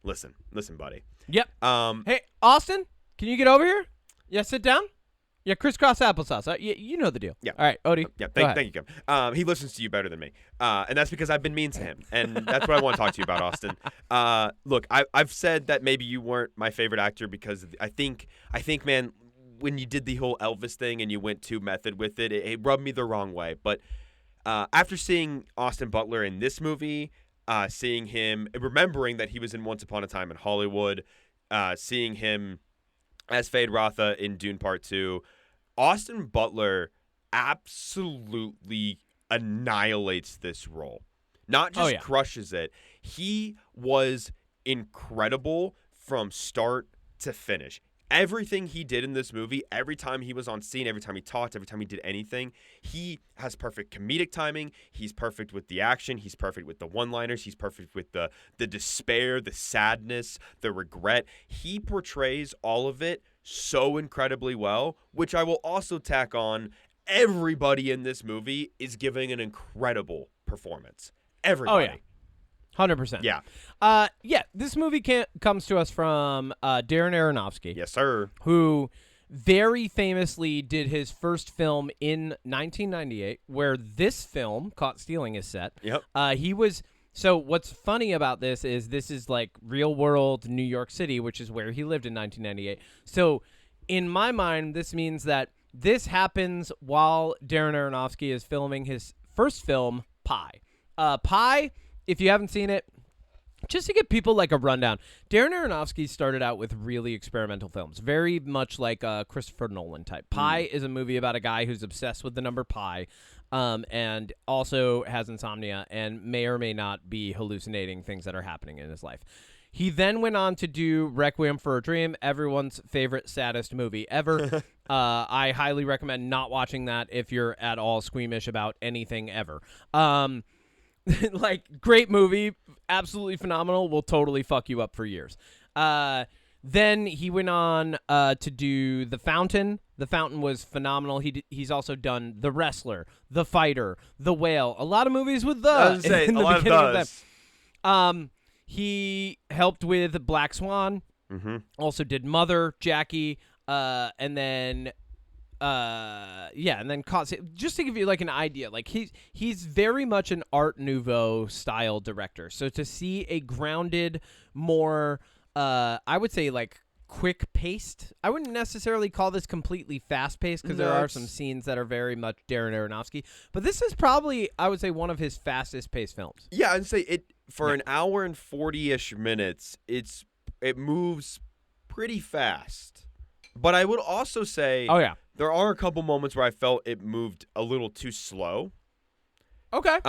listen, buddy. Yep. Um, Hey, Austin, can you get over here? Yeah, sit down. Yeah, crisscross applesauce. You know the deal. Yeah. All right, Odie. Yeah, go ahead. thank you, Kim. He listens to you better than me, and that's because I've been mean to him, and that's what I want to talk to you about, Austin. Look, I've said that maybe you weren't my favorite actor because I think, man, when you did the whole Elvis thing and you went too method with it, it rubbed me the wrong way. But after seeing Austin Butler in this movie, seeing him, remembering that he was in Once Upon a Time in Hollywood, seeing him as Fade Rotha in Dune Part 2, Austin Butler absolutely annihilates this role. Not just crushes it. He was incredible from start to finish. Everything he did in this movie, every time he was on scene, every time he talked, every time he did anything, he has perfect comedic timing. He's perfect with the action. He's perfect with the one-liners. He's perfect with the despair, the sadness, the regret. He portrays all of it so incredibly well, which I will also tack on. Everybody in this movie is giving an incredible performance. Everybody. Oh, yeah. 100%. Yeah. This movie comes to us from Darren Aronofsky. Yes, sir. Who very famously did his first film in 1998, where this film, Caught Stealing, is set. Yep. So what's funny about this is like real world New York City, which is where he lived in 1998. So in my mind, this means that this happens while Darren Aronofsky is filming his first film, Pi. Pi, if you haven't seen it, just to give people like a rundown, Darren Aronofsky started out with really experimental films, very much like a Christopher Nolan type. Pi is a movie about a guy who's obsessed with the number pi, and also has insomnia and may or may not be hallucinating things that are happening in his life. He then went on to do Requiem for a Dream, everyone's favorite saddest movie ever. I highly recommend not watching that if you're at all squeamish about anything ever. Like, great movie, absolutely phenomenal, will totally fuck you up for years. Then he went on to do The Fountain. The Fountain was phenomenal. He's also done The Wrestler, The Fighter, The Whale. A lot of movies with I was gonna say, in a the lot of beginning those. them. He helped with Black Swan. Mm-hmm. Also did Mother, Jackie, and then caught, just to give you like an idea, like he's very much an Art Nouveau style director. So to see a grounded, more I would say like quick paced. I wouldn't necessarily call this completely fast paced because there are some scenes that are very much Darren Aronofsky. But this is probably, I would say, one of his fastest paced films. Yeah, I'd say it for an hour and 40-ish minutes. It moves pretty fast. But I would also say, there are a couple moments where I felt it moved a little too slow. Okay.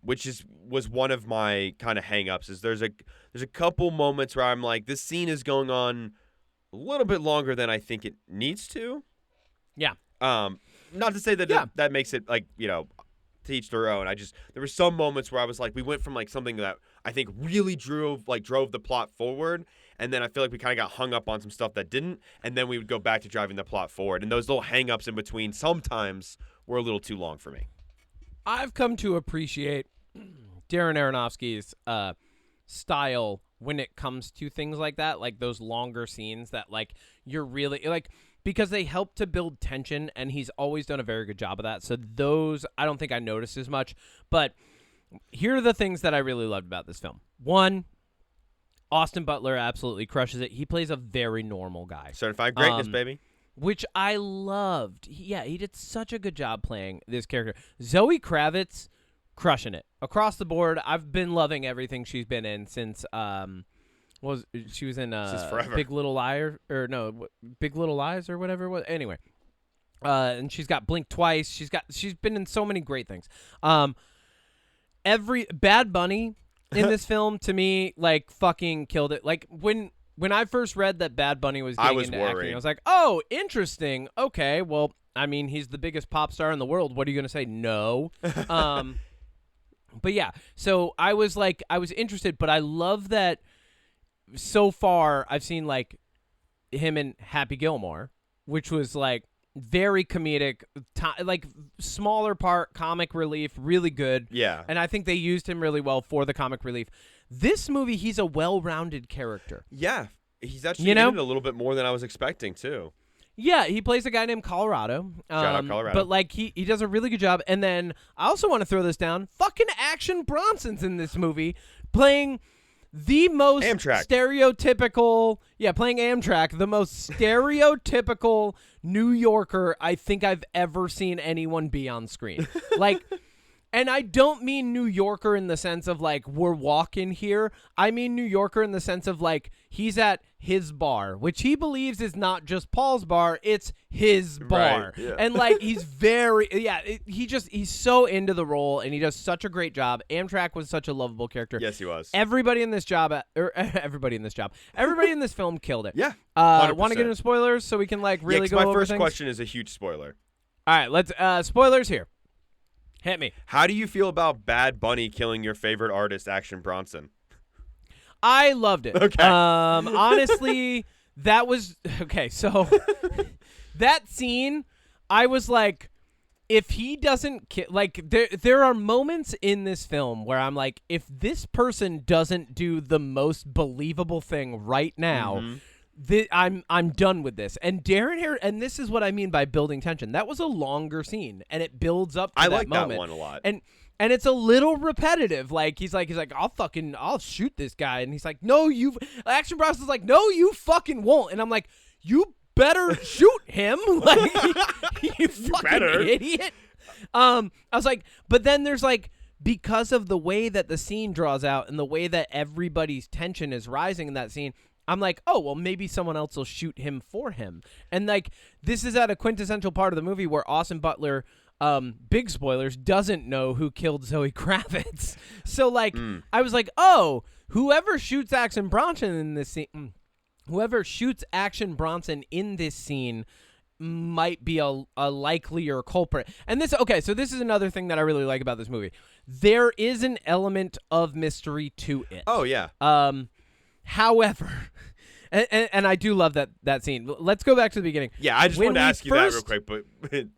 Which was one of my kind of hang-ups, is there's a couple moments where I'm like, this scene is going on a little bit longer than I think it needs to. Yeah. Not to say that that makes it like, to each their own. There were some moments where I was like, we went from like something that I think really drove the plot forward, and then I feel like we kind of got hung up on some stuff that didn't, and then we would go back to driving the plot forward. And those little hang-ups in between sometimes were a little too long for me. I've come to appreciate Darren Aronofsky's style when it comes to things like that, like those longer scenes that like you're really like, because they help to build tension, and he's always done a very good job of that. So those I don't think I noticed as much, but here are the things that I really loved about this film. One, Austin Butler absolutely crushes it. He plays a very normal guy. Certified greatness, baby. Which I loved. He did such a good job playing this character. Zoe Kravitz, crushing it across the board. I've been loving everything she's been in since she was in Big Little Liar, or no, Big Little Lies or whatever it was. Anyway, and she's got Blink Twice. She's been in so many great things. Every Bad Bunny in this film, to me, like, fucking killed it. Like, when I first read that Bad Bunny was getting into acting, I was like, oh, interesting. Okay, well, I mean, he's the biggest pop star in the world. What are you going to say? No. But yeah, so I was interested, but I love that so far I've seen like him in Happy Gilmore, which was like very comedic, like smaller part, comic relief, really good. Yeah. And I think they used him really well for the comic relief. This movie, he's a well-rounded character. Yeah. He's actually in it a little bit more than I was expecting, too. Yeah, he plays a guy named Colorado. Shout out Colorado. But, like, he does a really good job. And then I also want to throw this down. Fucking Action Bronson's in this movie playing the most Amtrak. stereotypical... Yeah, playing Amtrak, the most stereotypical New Yorker I think I've ever seen anyone be on screen. Like... And I don't mean New Yorker in the sense of, like, we're walking here. I mean New Yorker in the sense of, like, he's at his bar, which he believes is not just Paul's bar, it's his bar. Right, yeah. And, like, he's very, he's so into the role, and he does such a great job. Amtrak was such a lovable character. Yes, he was. Everybody in this film killed it. Yeah, Want to get into spoilers so we can, like, really go over my first things? question is a huge spoiler. All right, let's, spoilers here. Hit me. How do you feel about Bad Bunny killing your favorite artist, Action Bronson? I loved it. Okay. Honestly, that was okay. So that scene, I was like, if he doesn't like, there are moments in this film where I'm like, if this person doesn't do the most believable thing right now. Mm-hmm. I'm done with this. And Darren here, and this is what I mean by building tension. That was a longer scene, and it builds up to I that like moment. that one a lot. And it's a little repetitive. Like he's like, I'll shoot this guy, and he's like, no, Action Bronson's like, no, you fucking won't. And I'm like, you better shoot him, like you fucking better. idiot. I was like, but then there's like, because of the way that the scene draws out and the way that everybody's tension is rising in that scene, I'm like, oh, well, maybe someone else will shoot him for him. And, like, this is at a quintessential part of the movie where Austin Butler, big spoilers, doesn't know who killed Zoe Kravitz. So, like, I was like, oh, whoever shoots Action Bronson in this scene, might be a likelier culprit. And this is another thing that I really like about this movie. There is an element of mystery to it. Oh, yeah. However, and I do love that scene. Let's go back to the beginning. Yeah, I just wanted to ask you that real quick, but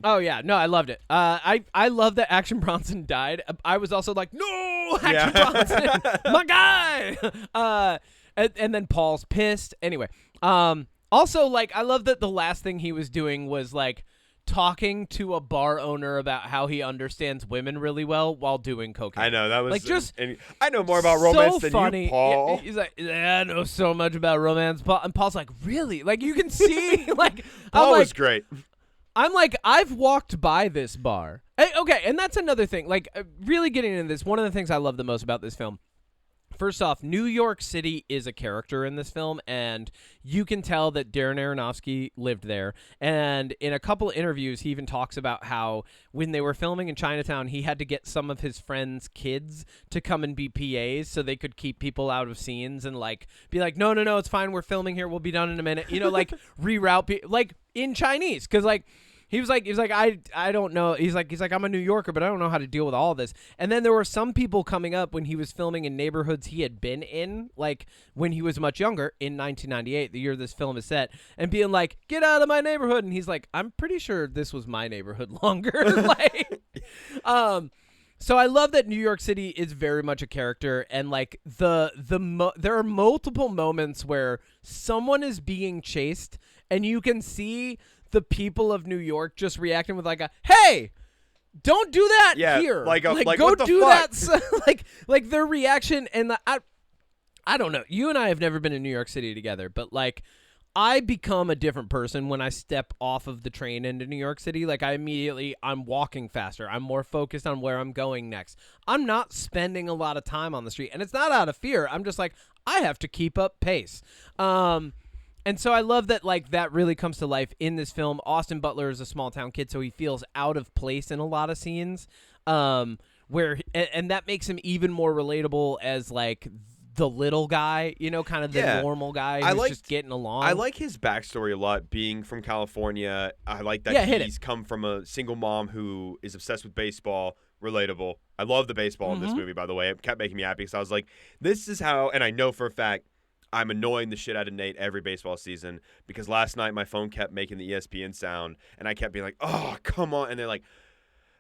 oh yeah, no, I loved it. I love that Action Bronson died. I was also like, no, Action Bronson, my guy. And then Paul's pissed. Anyway, also like I love that the last thing he was doing was like talking to a bar owner about how he understands women really well while doing cocaine. I know that was like just. And I know more about romance so than funny. you, Paul. He's like, yeah, I know so much about romance, Paul. And Paul's like, really? Like you can see, like Paul was great. I'm like, I've walked by this bar. Okay, and that's another thing. Like, really getting into this, one of the things I love the most about this film. First off, New York City is a character in this film, and you can tell that Darren Aronofsky lived there. And in a couple of interviews, he even talks about how when they were filming in Chinatown, he had to get some of his friends' kids to come and be PAs so they could keep people out of scenes and like be like, no, it's fine. We're filming here. We'll be done in a minute. You know, like reroute, like in Chinese, because like. He was like, I don't know. He's like, I'm a New Yorker, but I don't know how to deal with all this. And then there were some people coming up when he was filming in neighborhoods he had been in, like when he was much younger in 1998, the year this film is set, and being like, get out of my neighborhood. And he's like, I'm pretty sure this was my neighborhood longer. Like, so I love that New York City is very much a character, and like there are multiple moments where someone is being chased, and you can see the people of New York just reacting with like a, hey, don't do that here. Like go what the do fuck? that. Like their reaction. And I don't know. You and I have never been in New York City together, but like I become a different person when I step off of the train into New York City. Like I'm walking faster. I'm more focused on where I'm going next. I'm not spending a lot of time on the street, and it's not out of fear. I'm just like, I have to keep up pace. And so I love that, like, that really comes to life in this film. Austin Butler is a small-town kid, so he feels out of place in a lot of scenes, and that makes him even more relatable as, like, the little guy, kind of the Yeah. normal guy I who's liked- just getting along. I like his backstory a lot, being from California. I like that Yeah, hit he's come from a single mom who is obsessed with baseball. Relatable. I love the baseball in this movie, by the way. It kept making me happy because I was like, this is how, and I know for a fact, I'm annoying the shit out of Nate every baseball season because last night my phone kept making the ESPN sound, and I kept being like, oh, come on. And they're like,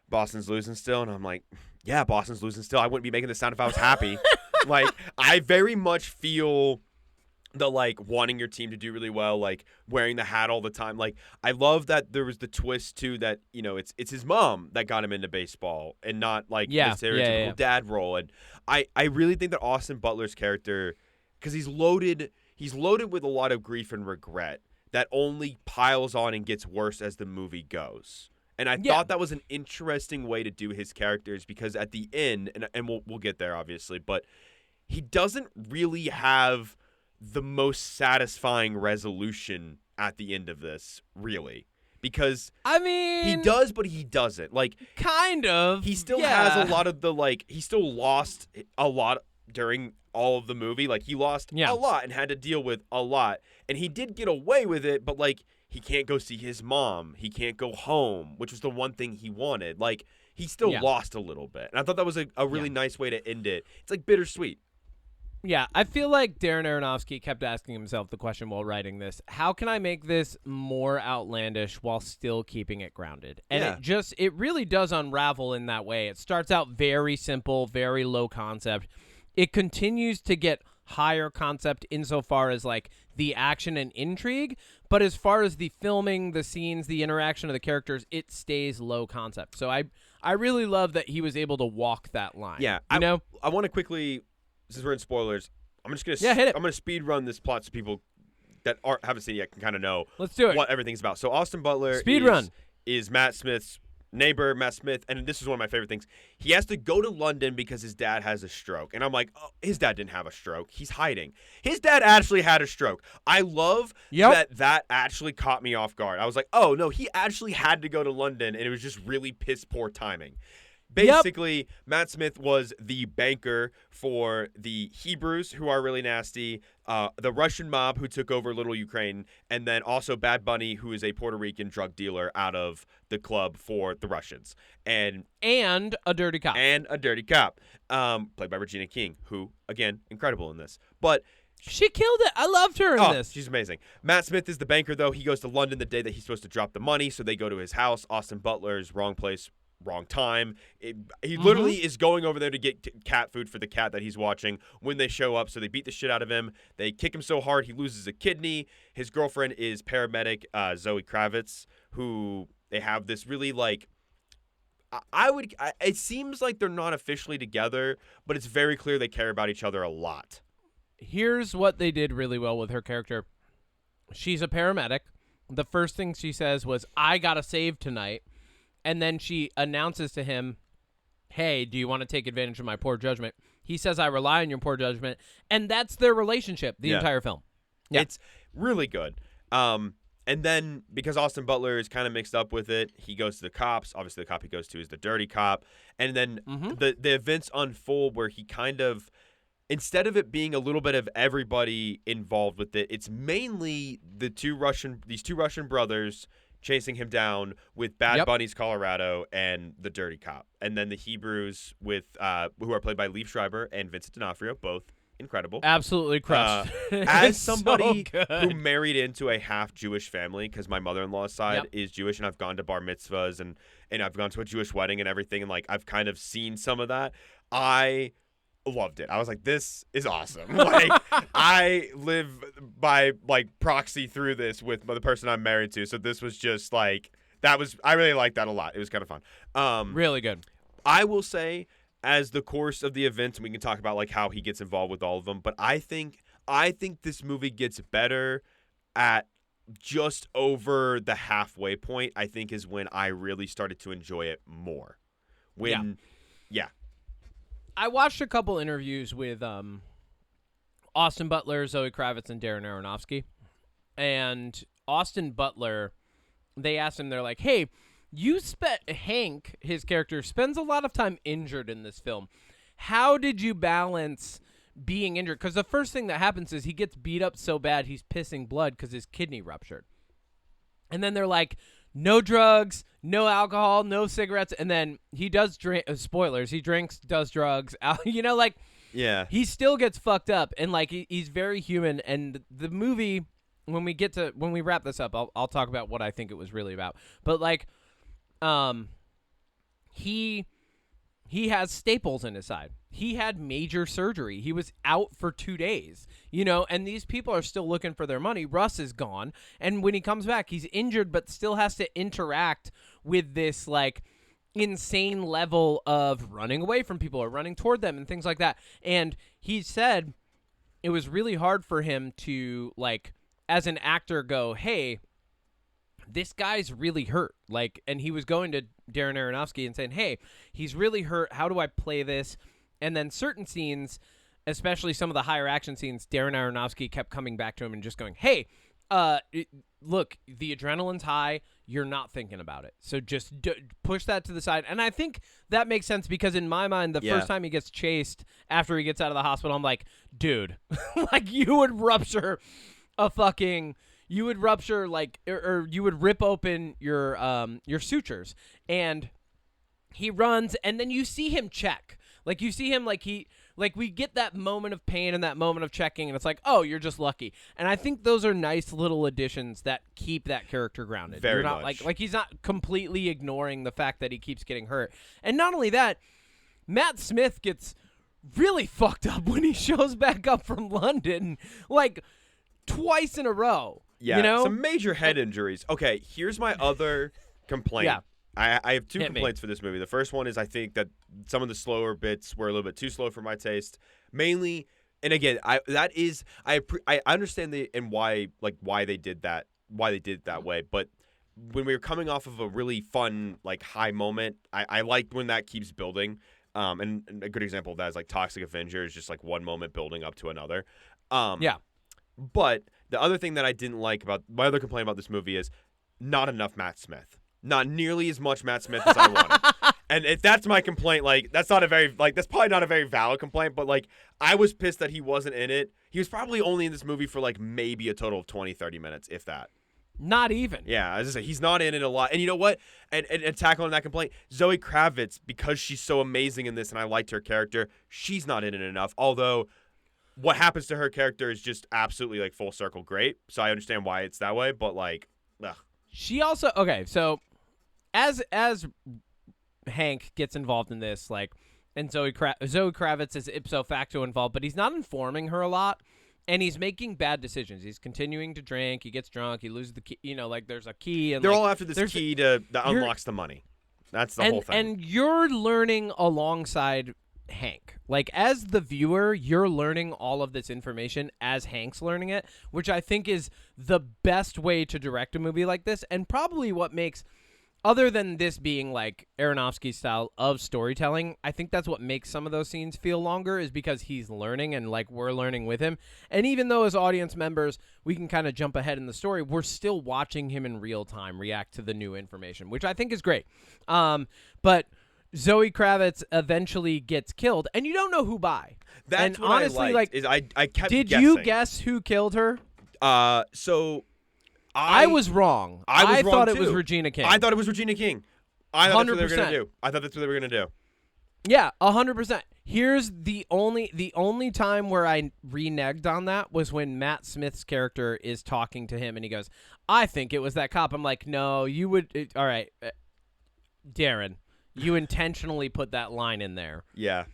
Boston's losing still? And I'm like, yeah, Boston's losing still. I wouldn't be making the sound if I was happy. Like, I very much feel the, like, wanting your team to do really well, like, wearing the hat all the time. Like, I love that there was the twist, too, that, it's his mom that got him into baseball and not, like, the stereotypical dad role. And I really think that Austin Butler's character, because he's loaded with a lot of grief and regret that only piles on and gets worse as the movie goes. And I thought that was an interesting way to do his characters because at the end, and we'll get there, obviously, but he doesn't really have the most satisfying resolution at the end of this, really. Because he does, but he doesn't. Like, kind of. He still has a lot of the, like, he still lost a lot during all of the movie. Like, he lost a lot and had to deal with a lot. And he did get away with it, but, like, he can't go see his mom. He can't go home, which was the one thing he wanted. Like, he still lost a little bit. And I thought that was a really nice way to end it. It's, like, bittersweet. Yeah, I feel like Darren Aronofsky kept asking himself the question while writing this, how can I make this more outlandish while still keeping it grounded? And it really does unravel in that way. It starts out very simple, very low concept. It continues to get higher concept insofar as, like, the action and intrigue, but as far as the filming, the scenes, the interaction of the characters, it stays low concept. So I really love that he was able to walk that line. Yeah, I want to quickly, since we're in spoilers, I'm just gonna hit it. I'm gonna speed run this plot so people that haven't seen it yet can kind of know Let's do it. what everything's about. So Austin Butler is Matt Smith's neighbor, Matt Smith, and this is one of my favorite things. He has to go to London because his dad has a stroke. And I'm like, oh, his dad didn't have a stroke. He's hiding. His dad actually had a stroke. I love that actually caught me off guard. I was like, oh, no, he actually had to go to London, and it was just really piss poor timing. Basically, Matt Smith was the banker for the Hebrews, who are really nasty, the Russian mob who took over Little Ukraine, and then also Bad Bunny, who is a Puerto Rican drug dealer out of the club for the Russians. And a dirty cop. Played by Regina King, who, again, incredible in this. But she killed it. I loved her in this. She's amazing. Matt Smith is the banker, though. He goes to London the day that he's supposed to drop the money, so they go to his house. Austin Butler's wrong place, wrong time. He literally is going over there to get cat food for the cat that he's watching when they show up. So they beat the shit out of him. They kick him so hard he loses a kidney. His girlfriend is paramedic Zoe Kravitz, who they have this really, like, it seems like they're not officially together, but it's very clear they care about each other a lot. Here's what they did really well with her character. She's a paramedic. The first thing she says was, I gotta save tonight. And then she announces to him, hey, do you want to take advantage of my poor judgment? He says, I rely on your poor judgment. And that's their relationship the entire film. Yeah. It's really good. And then because Austin Butler is kind of mixed up with it, he goes to the cops. Obviously, the cop he goes to is the dirty cop. And then the events unfold where he kind of, instead of it being a little bit of everybody involved with it, it's mainly these two Russian brothers chasing him down with Bad Bunny's Colorado and the dirty cop. And then the Hebrews with who are played by Liev Schreiber and Vincent D'Onofrio, both incredible. Absolutely crushed. As somebody who married into a half Jewish family, because my mother-in-law's side is Jewish, and I've gone to bar mitzvahs and I've gone to a Jewish wedding and everything, and, like, I've kind of seen some of that. I loved it. I was like, this is awesome. Like, I live by, like, proxy through this with the person I'm married to. So this was just like, I really liked that a lot. It was kind of fun. Really good. I will say, as the course of the events, and we can talk about, like, how he gets involved with all of them, but I think this movie gets better at just over the halfway point, I think, is when I really started to enjoy it more. I watched a couple interviews with Austin Butler, Zoe Kravitz, and Darren Aronofsky. And Austin Butler, they asked him, they're like, hey, Hank, his character, spends a lot of time injured in this film. How did you balance being injured, because the first thing that happens is he gets beat up so bad he's pissing blood because his kidney ruptured. And then they're like, no drugs, no alcohol, no cigarettes, and then he does drink. Spoilers: he drinks, does drugs. Like, Yeah. he still gets fucked up, and like he's very human. And the movie, when we wrap this up, I'll talk about what I think it was really about. But like, he has staples in his side. He had major surgery. He was out for 2 days, and these people are still looking for their money. Russ is gone. And when he comes back, he's injured, but still has to interact with this like insane level of running away from people or running toward them and things like that. And he said it was really hard for him to, like, as an actor, go, hey, this guy's really hurt. Like, and he was going to Darren Aronofsky and saying, hey, he's really hurt. How do I play this? And then certain scenes, especially some of the higher action scenes, Darren Aronofsky kept coming back to him and just going, hey, look, the adrenaline's high. You're not thinking about it. So just push that to the side. And I think that makes sense because in my mind, the first time he gets chased after he gets out of the hospital, I'm like, dude, like you would rupture you would rupture like, or you would rip open your sutures. And he runs, and then you see him check. Like, you see him, we get that moment of pain and that moment of checking, and it's like, oh, you're just lucky. And I think those are nice little additions that keep that character grounded. Very you're not, much. Like he's not completely ignoring the fact that he keeps getting hurt. And not only that, Matt Smith gets really fucked up when he shows back up from London, like, twice in a row. Yeah, some major head injuries. Okay, here's my other complaint. Yeah. I have two complaints for this movie. The first one is I think that some of the slower bits were a little bit too slow for my taste. Mainly, and again, I understand why they did that way. But when we were coming off of a really fun like high moment, I liked when that keeps building. And a good example of that is like Toxic Avenger is just like one moment building up to another. But the other thing that I didn't like about my other complaint about this movie is not enough Matt Smith. Not nearly as much Matt Smith as I wanted. And if that's my complaint, like, that's probably not a very valid complaint, but, like, I was pissed that he wasn't in it. He was probably only in this movie for, like, maybe a total of 20, 30 minutes, if that. Not even. Yeah, as I say, he's not in it a lot. And you know what? And tackling that complaint, Zoe Kravitz, because she's so amazing in this and I liked her character, she's not in it enough. Although, what happens to her character is just absolutely, like, full circle great. So I understand why it's that way, but, like, ugh. She also, okay, so as Hank gets involved in this, like, and Zoe Kravitz is ipso facto involved, but he's not informing her a lot, and he's making bad decisions. He's continuing to drink. He gets drunk. He loses the key. Like, there's a key. And they're like, all after this key that unlocks the money. That's the whole thing. And you're learning alongside Hank. Like, as the viewer, you're learning all of this information as Hank's learning it, which I think is the best way to direct a movie like this, and probably what makes, other than this being like Aronofsky's style of storytelling, I think that's what makes some of those scenes feel longer, is because he's learning and like we're learning with him. And even though as audience members we can kind of jump ahead in the story, we're still watching him in real time react to the new information, which I think is great. But Zoe Kravitz eventually gets killed, and you don't know who by. That's and what honestly, I liked, is I kept did guessing. you guess who killed her? So I was wrong. I thought it was Regina King. I thought it was Regina King. I thought that's what they were 100%. gonna do. I thought that's what they were gonna do. Yeah, 100%. Here's the only time where I reneged on that was when Matt Smith's character is talking to him, and he goes, "I think it was that cop." I'm like, "No, you would." All right, Darren. You intentionally put that line in there. Yeah.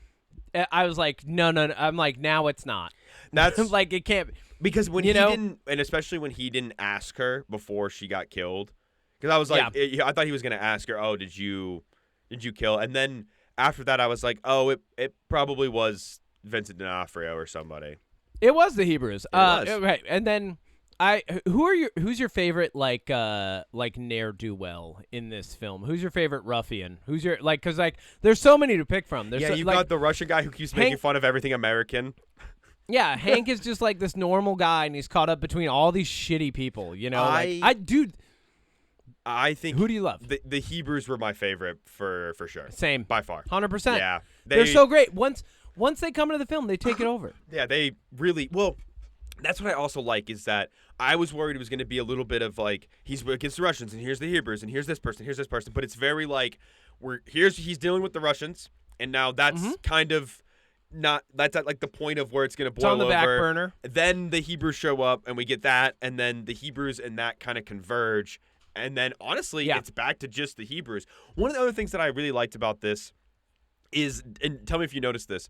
I was like, no. I'm like, now it's not. That's like, it can't. Because when he didn't, and especially when he didn't ask her before she got killed, because I was like, I thought he was gonna ask her, "Oh, did you kill?" And then after that, I was like, "Oh, it probably was Vincent D'Onofrio or somebody." It was the Hebrews. Was. Right, and then who's your favorite like ne'er-do-well in this film? Who's your favorite ruffian? Who's your because there's so many to pick from. You've got the Russian guy who keeps making fun of everything American. Yeah, Hank is just like this normal guy, and he's caught up between all these shitty people. I think. Who do you love? The Hebrews were my favorite for sure. Same by far. 100%. Yeah, they're so great. Once Once they come into the film, they take it over. Yeah, they really well. That's what I also like is that I was worried it was going to be a little bit of like he's against the Russians and here's the Hebrews and here's this person, but it's very like he's dealing with the Russians and now that's kind of not that's at like the point of where it's going to boil on the over. back burner. Then the Hebrews show up and we get that, and then the Hebrews and that kind of converge, and then honestly, it's back to just the Hebrews. One of the other things that I really liked about this is, and tell me if you noticed this,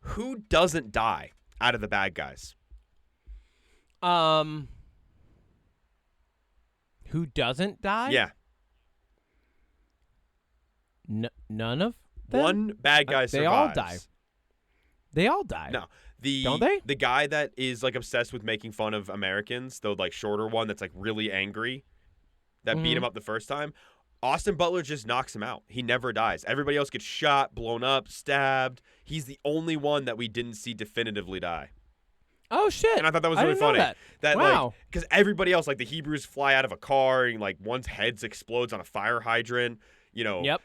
who doesn't die out of the bad guys? Who doesn't die? Yeah. None of them? One bad guy survives. They all die. They all die. No. Don't they? The guy that is like obsessed with making fun of Americans, the like shorter one that's like really angry, that beat him up the first time, Austin Butler just knocks him out. He never dies. Everybody else gets shot, blown up, stabbed. He's the only one that we didn't see definitively die. Oh shit! And I thought that was really funny. That wow. like because everybody else, like the Hebrews, fly out of a car and like one's head explodes on a fire hydrant. You know,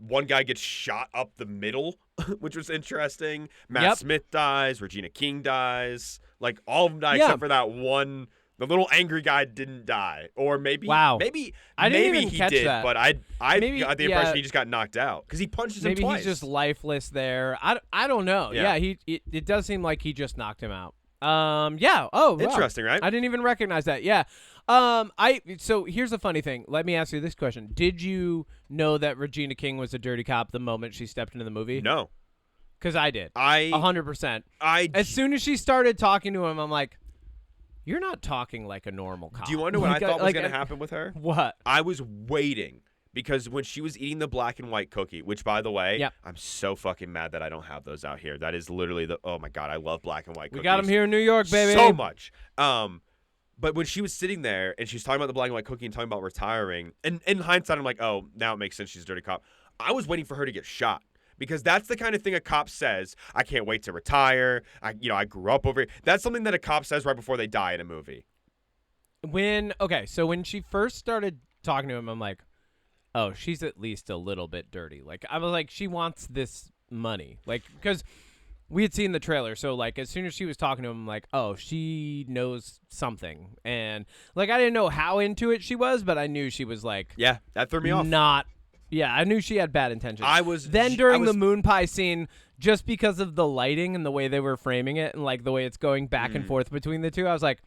one guy gets shot up the middle, which was interesting. Matt Smith dies. Regina King dies. Like all of them die except for that one. The little angry guy didn't die, or maybe maybe I didn't maybe even he catch did, that. but I got the impression he just got knocked out because he punches him twice. Maybe he's just lifeless there. I don't know. Yeah, it does seem like he just knocked him out. Yeah. Oh, interesting, right? I didn't even recognize that. Yeah. So here's a funny thing. Let me ask you this question. Did you know that Regina King was a dirty cop the moment she stepped into the movie? No. Because I did. 100%. As soon as she started talking to him, I'm like, you're not talking like a normal cop. Do you want to know what I thought was going to happen with her? What? I was waiting. Because when she was eating the black and white cookie, which, by the way, I'm so fucking mad that I don't have those out here. That is literally oh, my God, I love black and white cookies. We got them here in New York, baby. So much. But when she was sitting there and she was talking about the black and white cookie and talking about retiring, and in hindsight, I'm like, oh, now it makes sense she's a dirty cop. I was waiting for her to get shot. Because that's the kind of thing a cop says, I can't wait to retire. I grew up over it. That's something that a cop says right before they die in a movie. So when she first started talking to him, I'm like, oh, she's at least a little bit dirty. Like, I was like, she wants this money. Like, because we had seen the trailer. So, like, as soon as she was talking to him, I'm like, oh, she knows something. And, like, I didn't know how into it she was, but I knew she was, like... Yeah, that threw me off. Yeah, I knew she had bad intentions. Then during the moon pie scene, just because of the lighting and the way they were framing it and, like, the way it's going back and forth between the two, I was like...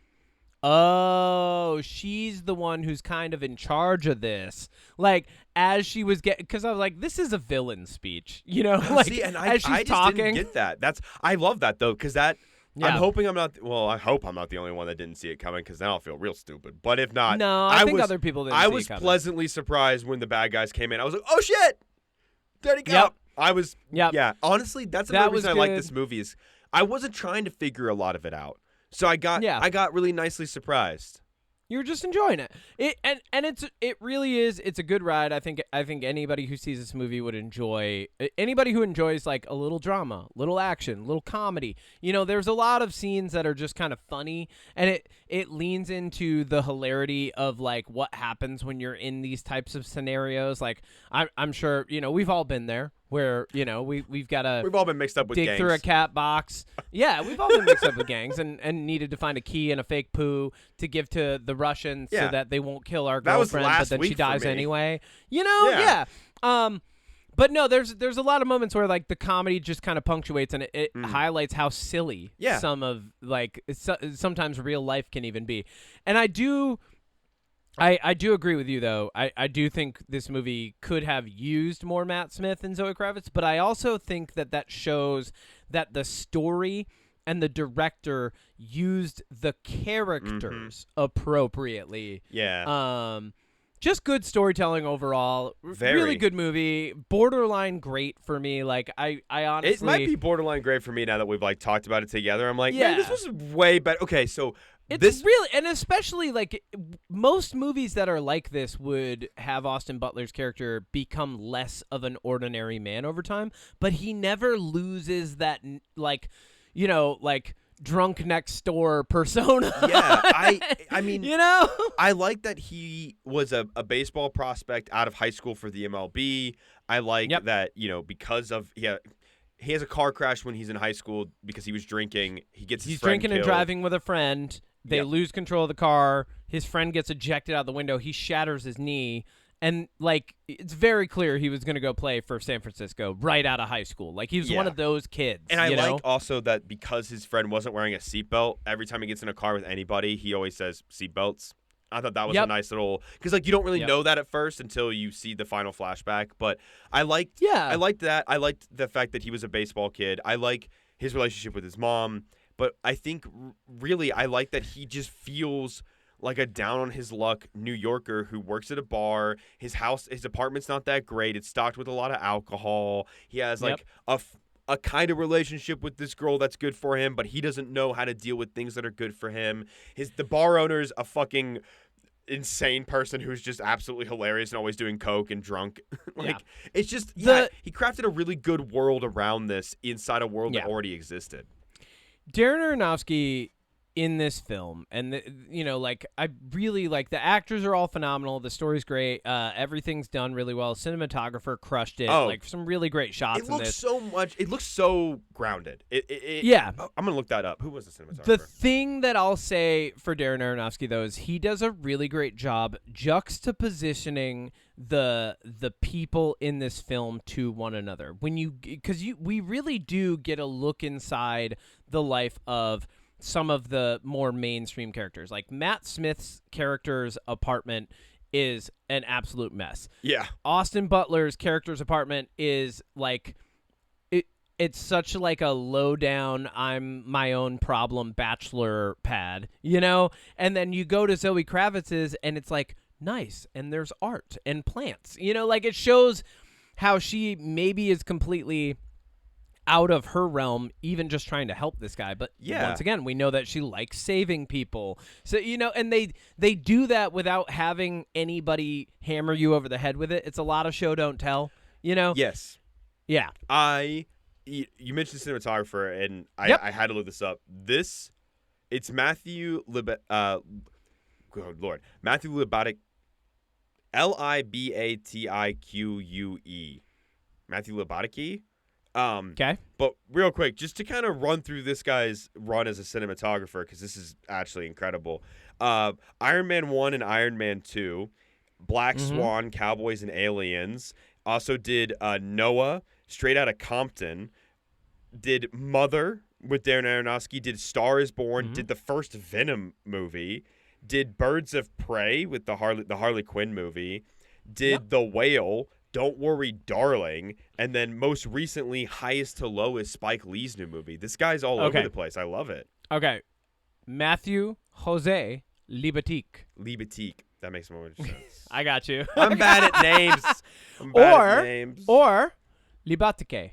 Oh, she's the one who's kind of in charge of this. Like, as she was because I was like, this is a villain speech, you know? Like, see, and as she's talking, didn't get that. I love that though, because I'm hoping I'm not. Well, I hope I'm not the only one that didn't see it coming, because then I'll feel real stupid. But if not, no, I think other people didn't. I was pleasantly surprised when the bad guys came in. I was like, oh shit, dirty cop. I was. Yeah. Honestly, that's another reason I like this movie is I wasn't trying to figure a lot of it out. So I got really nicely surprised. You were just enjoying it. It really is. It's a good ride. I think anybody who sees this movie would enjoy. Anybody who enjoys like a little drama, little action, little comedy. You know, there's a lot of scenes that are just kind of funny, and it leans into the hilarity of like what happens when you're in these types of scenarios. Like I'm sure we've all been there. Where we've got to we've all been mixed up with dig gangs. through a cat box. Yeah, we've all been mixed up with gangs and needed to find a key and a fake poo to give to the Russians so that they won't kill our girlfriend, but then she dies anyway. But no, there's a lot of moments where like the comedy just kind of punctuates and it highlights how silly some of like sometimes real life can even be. And I do agree with you, though. I do think this movie could have used more Matt Smith and Zoe Kravitz, but I also think that shows that the story and the director used the characters appropriately. Yeah. Just good storytelling overall. Really good movie. Borderline great for me. Like I honestly, it might be borderline great for me now that we've like talked about it together. I'm like, man, this was way better. Okay, so. It's really, and especially like most movies that are like this would have Austin Butler's character become less of an ordinary man over time, but he never loses that like drunk next door persona. Yeah, I mean, I like that he was a baseball prospect out of high school for the MLB. I like that because of he has a car crash when he's in high school because he was drinking. He's drinking and killed. driving with a friend. They Yep. lose control of the car. His friend gets ejected out the window. He shatters his knee. And, like, it's very clear he was going to go play for San Francisco right out of high school. Like, he was one of those kids. And I know? like also that because his friend wasn't wearing a seatbelt, every time he gets in a car with anybody, he always says seatbelts. I thought that was a nice little – because, like, you don't really know that at first until you see the final flashback. But I liked that. I liked the fact that he was a baseball kid. I like his relationship with his mom. But I think really I like that he just feels – like a down-on-his-luck New Yorker who works at a bar. His apartment's not that great. It's stocked with a lot of alcohol. He has, like, a kind of relationship with this girl that's good for him, but he doesn't know how to deal with things that are good for him. The bar owner's a fucking insane person who's just absolutely hilarious and always doing coke and drunk. It's just, he crafted a really good world around this inside a world that already existed. Darren Aronofsky in this film, and I really like the actors are all phenomenal. The story's great. Everything's done really well. Cinematographer crushed it. Like some really great shots. It looks it looks so grounded. I'm gonna look that up. Who was the cinematographer? The thing that I'll say for Darren Aronofsky though is he does a really great job juxtapositioning the people in this film to one another. We really do get a look inside the life of some of the more mainstream characters. Like Matt Smith's character's apartment is an absolute mess. Yeah. Austin Butler's character's apartment is like it's such like a low down I'm my own problem bachelor pad, And then you go to Zoe Kravitz's and it's like nice and there's art and plants. Like it shows how she maybe is completely out of her realm, even just trying to help this guy. But once again, we know that she likes saving people. So, and they do that without having anybody hammer you over the head with it. It's a lot of show, don't tell, Yes. Yeah. You mentioned cinematographer, and I had to look this up. It's Matthew Matthew Libatique, Libatique. Matthew Libatique. Okay. But real quick, just to kind of run through this guy's run as a cinematographer, because this is actually incredible. Iron Man 1 and Iron Man 2, Black Swan, Cowboys and Aliens. Also did Noah, Straight Outta Compton. Did Mother with Darren Aronofsky. Did Star is Born. Did the first Venom movie. Did Birds of Prey with the Harley Quinn movie. Did The Whale. Don't Worry, Darling, and then most recently, Highest to Lowest, Spike Lee's new movie. This guy's all over the place. I love it. Okay. Matthew Jose Libatique. That makes more sense. I got you. I'm bad at names. Or Libatique.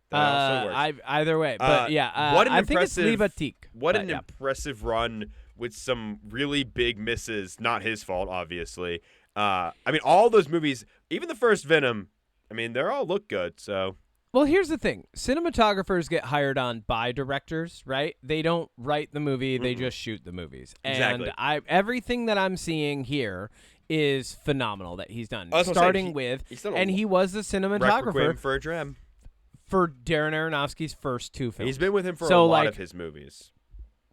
That also works. Either way. But I think it's Libatique. What an impressive run with some really big misses. Not his fault, obviously. All those movies, even the first Venom, they all look good, so. Well, here's the thing. Cinematographers get hired on by directors, right? They don't write the movie, they just shoot the movies. Exactly. And everything that I'm seeing here is phenomenal that he's done. He was the cinematographer Requiem for a Dream for Darren Aronofsky's first two films. He's been with him for a lot of his movies.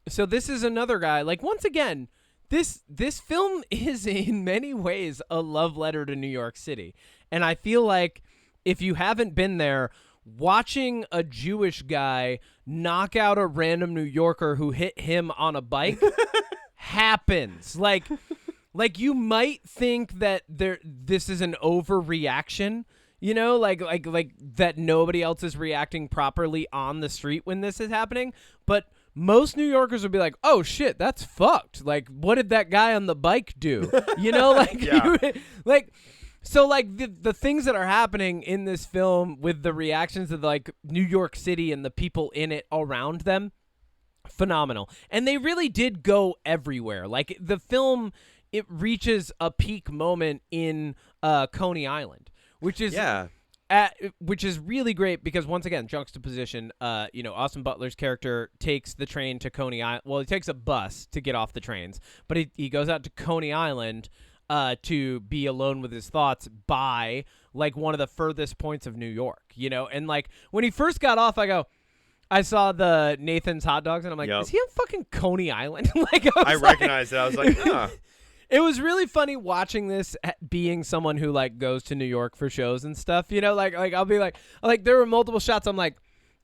So this is another guy, once again, This film is in many ways a love letter to New York City. And I feel like if you haven't been there, watching a Jewish guy knock out a random New Yorker who hit him on a bike happens. Like you might think that this is an overreaction, like that nobody else is reacting properly on the street when this is happening, but most New Yorkers would be like, "Oh shit, that's fucked. Like, what did that guy on the bike do?" So the things that are happening in this film with the reactions of New York City and the people in it around them, phenomenal. And they really did go everywhere. Like the film, it reaches a peak moment in Coney Island, which is which is really great because once again, juxtaposition. Austin Butler's character takes the train to Coney Island. Well, he takes a bus to get off the trains, but he goes out to Coney Island to be alone with his thoughts by like one of the furthest points of New York, you know? And like when he first got off, I saw the Nathan's hot dogs and I'm like, Yep. is he on fucking Coney Island? Like I recognized it. I was like, huh. It was really funny watching this, being someone who like goes to New York for shows and stuff, you know, like I'll be like there were multiple shots. I'm like,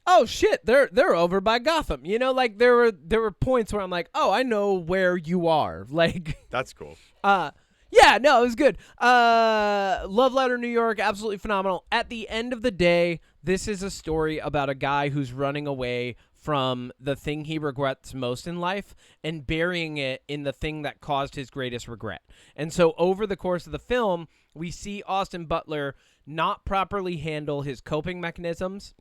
oh shit, they're over by Gotham, you know, like there were points where I'm like, oh, I know where you are. Like, That's cool. yeah, no, it was good. Love Letter New York, absolutely phenomenal. At the end of the day, this is a story about a guy who's running away from the thing he regrets most in life and burying it in the thing that caused his greatest regret. And so over the course of the film, we see Austin Butler not properly handle his coping mechanisms,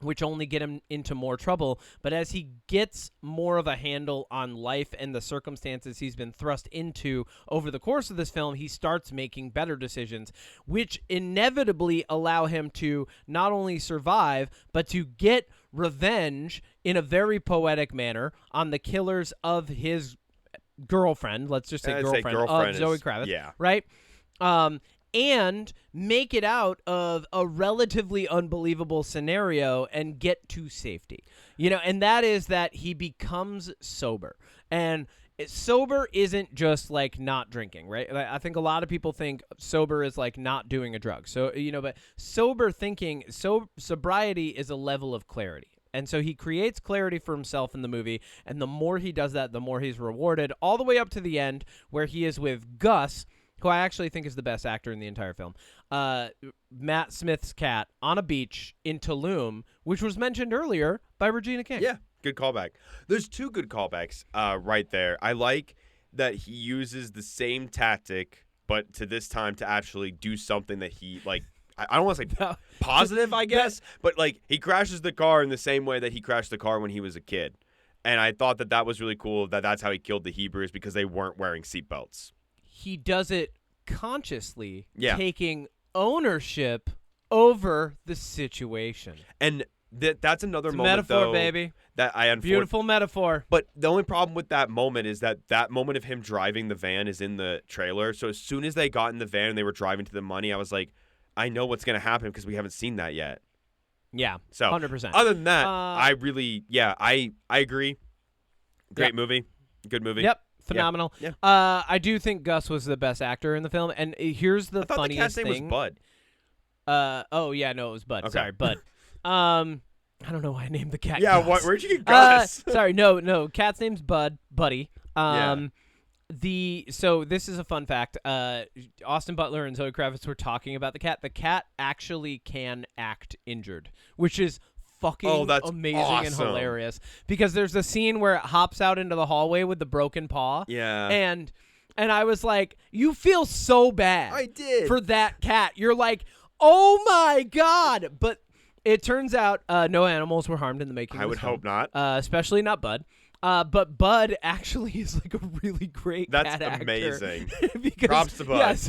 which only get him into more trouble. But as he gets more of a handle on life and the circumstances he's been thrust into over the course of this film, he starts making better decisions, which inevitably allow him to not only survive, but to get revenge in a very poetic manner on the killers of his girlfriend. Let's just say girlfriend of Zoe Kravitz. Yeah. Right? And make it out of a relatively unbelievable scenario and get to safety. You know, and that is that he becomes sober. And sober isn't just like not drinking, right? I think a lot of people think sober is like not doing a drug. So, you know, but sober thinking, sobriety is a level of clarity. And so he creates clarity for himself in the movie, and the more he does that, the more he's rewarded, all the way up to the end where he is with Gus, who I actually think is the best actor in the entire film, Matt Smith's cat, on a beach in Tulum, which was mentioned earlier by Regina King. Yeah, good callback. There's two good callbacks right there. I like that he uses the same tactic, but to this time to actually do something that he, like, I don't want to say positive, I guess, but, like, he crashes the car in the same way that he crashed the car when he was a kid. And I thought that that was really cool, that that's how he killed the Hebrews, because they weren't wearing seatbelts. He does it consciously, Yeah. taking ownership over the situation. And that's another It's a moment, metaphor, though, baby. that I Beautiful metaphor. But the only problem with that moment is that moment of him driving the van is in the trailer. So as soon as they got in the van and they were driving to the money, I was like, I know what's going to happen because we haven't seen that yet. Yeah, So 100%. Other than that, I really, I agree. Great Yep. movie. Good movie. Yep. Phenomenal. Yeah. I do think Gus was the best actor in the film, and here's the I thought the funniest cat's name thing. was Bud. Oh yeah, no, it was Bud. Okay. Sorry, Bud. I don't know why I named the cat. Yeah, Gus. where'd you get Gus? Sorry, no. Cat's name's Buddy. Yeah. So this is a fun fact. Austin Butler and Zoe Kravitz were talking about the cat. The cat actually can act injured, which is fucking that's amazing and awesome. hilarious. Because there's a scene where it hops out into the hallway with the broken paw. Yeah. And I was like, you feel so bad. I did. For that cat. You're like, oh my God. But it turns out no animals were harmed in the making I of would this film. hope not. Especially not Bud. But Bud actually is like a really great That's cat actor. amazing. Because, Props to Bud. Yes.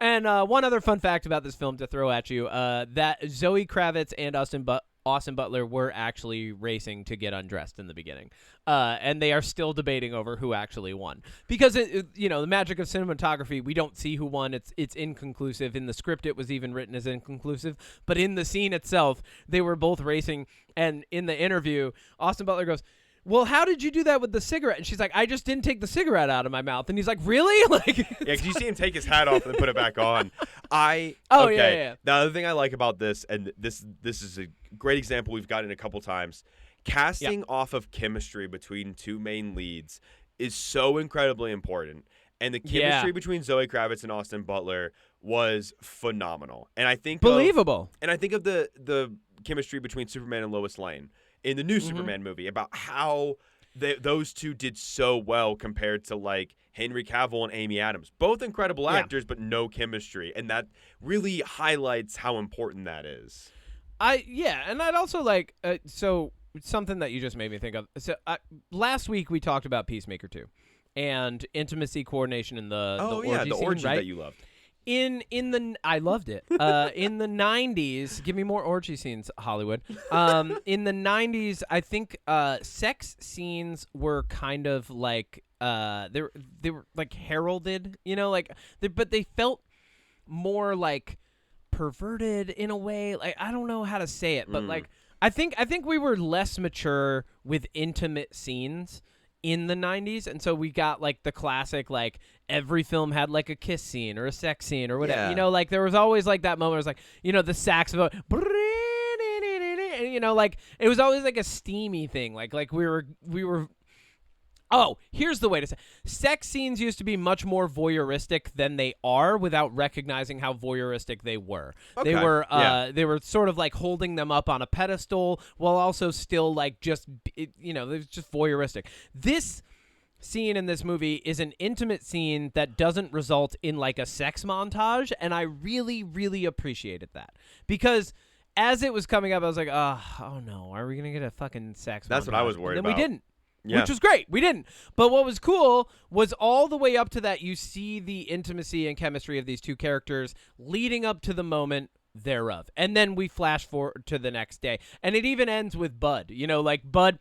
And one other fun fact about this film to throw at you, that Zoe Kravitz and Austin Butler were actually racing to get undressed in the beginning. And they are still debating over who actually won. Because, the magic of cinematography, we don't see who won. It's inconclusive. In the script, it was even written as inconclusive. But in the scene itself, they were both racing. And in the interview, Austin Butler goes, well, how did you do that with the cigarette? And she's like, I just didn't take the cigarette out of my mouth. And he's like, really? Like, Yeah, because you see him take his hat off and then put it back on. Yeah. The other thing I like about this, and this is a great example we've gotten a couple times, casting off of chemistry between two main leads is so incredibly important. And the chemistry between Zoe Kravitz and Austin Butler was phenomenal. And I think believable. I think of the chemistry between Superman and Lois Lane in the new Superman movie, about how those two did so well compared to like Henry Cavill and Amy Adams. Both incredible actors, but no chemistry. And that really highlights how important that is. And I'd also like, so something that you just made me think of. So last week we talked about Peacemaker 2 and intimacy coordination in the orgy scene, orgy right? that you loved. I loved it. In the 90s, give me more orgy scenes, Hollywood. In the 90s, I think sex scenes were kind of like they were like heralded, but they felt more like perverted in a way. Like, I don't know how to say it, but like I think we were less mature with intimate scenes in the 90s, and so we got like the classic, like every film had like a kiss scene or a sex scene or whatever. Yeah. You know, like there was always like that moment where it was like, you know, the saxophone, and, you know, like it was always like a steamy thing. Like we were. Oh, here's the way to say it. Sex scenes used to be much more voyeuristic than they are without recognizing how voyeuristic they were. Okay. They were sort of like holding them up on a pedestal while also still like just, you know, it was just voyeuristic. This scene in this movie is an intimate scene that doesn't result in like a sex montage, and I really, really appreciated that because as it was coming up, I was like, oh no, are we gonna get a fucking sex montage? That's what I was worried and then about. we didn't. Yeah. Which was great. We didn't. But what was cool was all the way up to that, you see the intimacy and chemistry of these two characters leading up to the moment thereof. And then we flash forward to the next day. And it even ends with Bud. You know, like Bud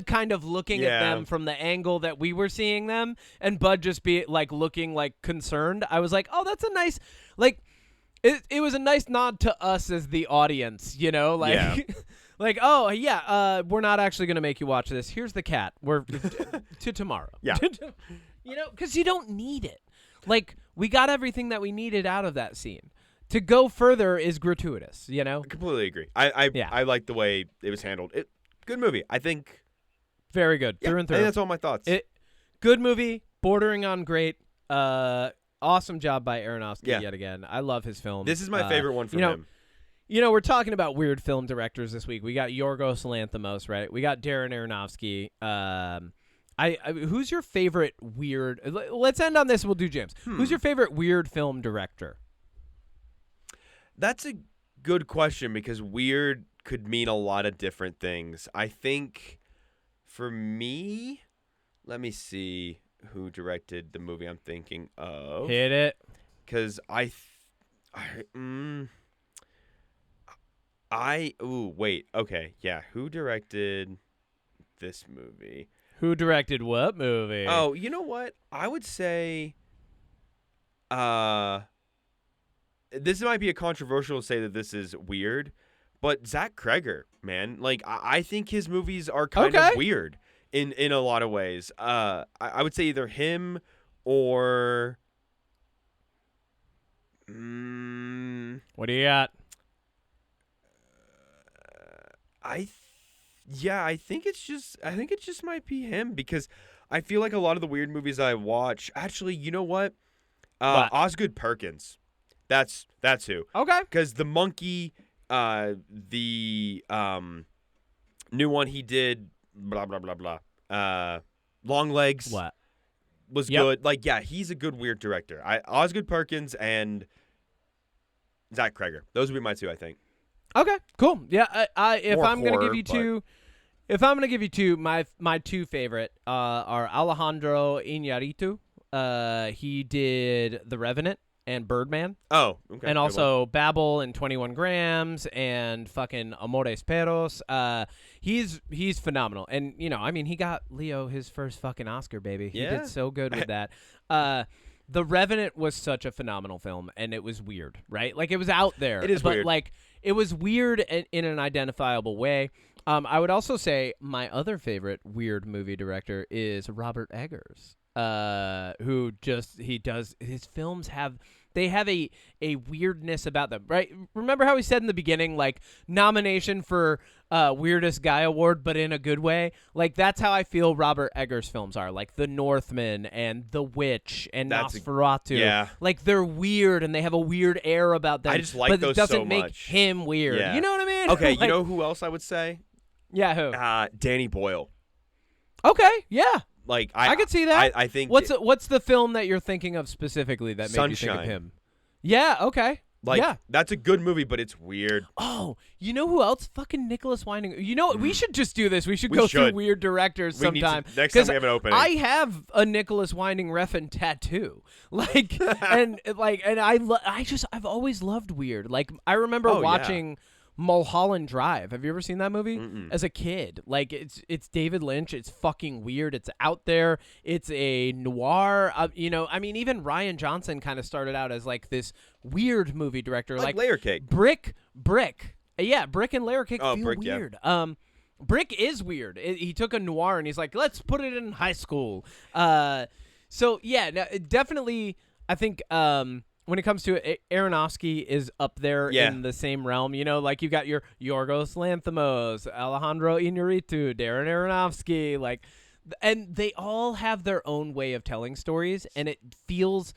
kind of looking at them from the angle that we were seeing them, and Bud just be like looking like concerned. I was like, oh, that's a nice, like, it was a nice nod to us as the audience, you know? Like, Yeah. like, oh, yeah, we're not actually going to make you watch this. Here's the cat. We're to tomorrow. Yeah. You know, because you don't need it. Like, we got everything that we needed out of that scene. To go further is gratuitous, you know? I completely agree. I like the way it was handled. Good movie. I think. Very good. Yeah, Through and I through. think that's all my thoughts. Good movie, bordering on great. Awesome job by Aronofsky yet again. I love his film. This is my favorite one from him. You know, we're talking about weird film directors this week. We got Yorgos Lanthimos, right? We got Darren Aronofsky. Who's your favorite weird? Let's end on this. We'll do James. Who's your favorite weird film director? That's a good question because weird could mean a lot of different things. I think for me, let me see who directed the movie I'm thinking of. Hit it. Because okay, yeah. Who directed this movie? Who directed what movie? Oh, you know what? I would say, this might be a controversial to say that this is weird, but Zach Kreger, man, like I think his movies are kind of weird in a lot of ways. I would say either him or. What do you got? I think it just might be him because I feel like a lot of the weird movies I watch. Actually, you know what? Osgood Perkins. That's who. Okay. Because the monkey, the new one he did, blah blah blah blah. Long Legs. What? Was good. Like, yeah, he's a good weird director. Osgood Perkins and Zach Kreger. Those would be my two, I think. Okay, cool. Yeah, if More I'm gonna horror, give you two, my two favorite are Alejandro Iñárritu. He did The Revenant and Birdman. Oh, okay. And also Babel and 21 Grams and fucking Amores Perros. He's phenomenal. And, you know, I mean, he got Leo his first fucking Oscar, baby. He did so good with that. The Revenant was such a phenomenal film, and it was weird, right? Like, it was out there. It is but weird. Like, it was weird in an identifiable way. I would also say my other favorite weird movie director is Robert Eggers, who his films have a weirdness about them, right? Remember how he said in the beginning, like, nomination for Weirdest Guy Award, but in a good way? Like, that's how I feel Robert Eggers' films are, like The Northman and The Witch and Nosferatu. Yeah. Like, they're weird and they have a weird air about them. I just like but those it doesn't so make much. him weird. Yeah. You know what I mean? Okay, Like, you know who else I would say? Yeah, who? Danny Boyle. Okay, yeah. Like I could see that. I think What's the film that you're thinking of specifically that made you think of Sunshine. him? Yeah, okay. like yeah. that's a good movie, but it's weird. Oh, you know who else? Fucking Nicholas Winding. You know, we should just do this. We should We go should. through weird directors We need to- sometime. next time 'Cause we have an opening. I have a Nicholas Winding Refn tattoo. Like, and I've always loved weird. Like, I remember Oh, yeah. watching Mulholland Drive. Have you ever seen that movie? Mm-mm. As a kid? Like, it's David Lynch. It's fucking weird. It's out there. It's a noir. You know, I mean, even Ryan Johnson kind of started out as like this weird movie director, like Layer Cake. Brick. Yeah, Brick and Layer Cake feel Brick, weird. Yeah. Brick is weird. He took a noir and he's like, let's put it in high school. So yeah, no, definitely. I think when it comes to it, Aronofsky is up there in the same realm. You know, like you got your Yorgos Lanthimos, Alejandro Iñárritu, Darren Aronofsky, like, and they all have their own way of telling stories, and it feels.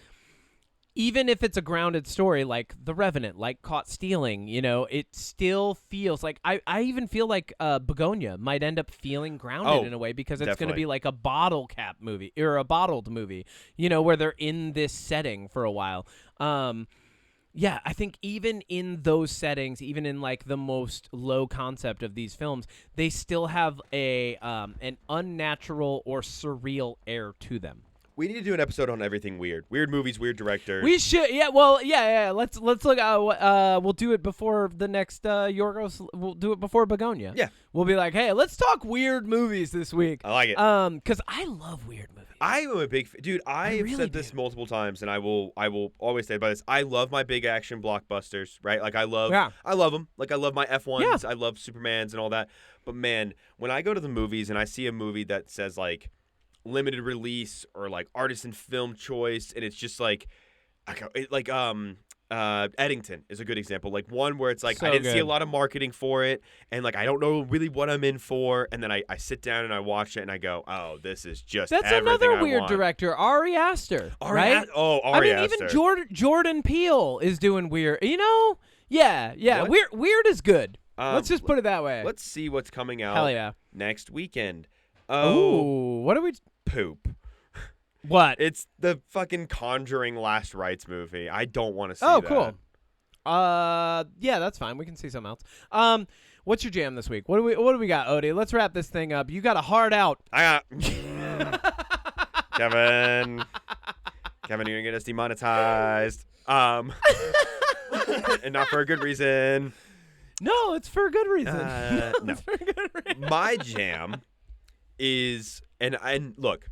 Even if it's a grounded story like The Revenant, like Caught Stealing, you know, it still feels like I even feel like Begonia might end up feeling grounded in a way because it's going to be like a bottle cap movie or a bottled movie, you know, where they're in this setting for a while. Yeah, I think even in those settings, even in like the most low concept of these films, they still have an unnatural or surreal air to them. We need to do an episode on everything weird. Weird movies, weird directors. We should, yeah. Well, yeah. Let's look. We'll do it before the next Yorgos. We'll do it before Begonia. Yeah. We'll be like, hey, let's talk weird movies this week. I like it. Because I love weird movies. I am a big dude. I have really said this multiple times, and I will always say about this. I love my big action blockbusters, right? Like I love them. Like I love my F1s. Yeah. I love Supermans and all that. But man, when I go to the movies and I see a movie that says like limited release or like artisan film choice, and it's just like Eddington is a good example, like one where it's like so I didn't good. see a lot of marketing for it, and like I don't know really what I'm in for, and then I sit down and I watch it and I go, oh, this is just That's everything another I weird want. director, Ari Aster. Ari right? Ari I mean, Aster. even Jordan Peele is doing weird. You know? Yeah. What? Weird is good. Let's just put it that way. Let's see what's coming out Hell yeah. next weekend. Ooh, what are we? Poop. What? It's the fucking Conjuring Last Rites movie. I don't want to see Oh, that. cool. Yeah, that's fine. We can see something else. What's your jam this week? What do we got, Odie? Let's wrap this thing up. You got a hard out. I got Kevin, you're gonna get us demonetized. And not for a good reason. No, it's for a good reason. No. It's for a good reason. My jam is and look,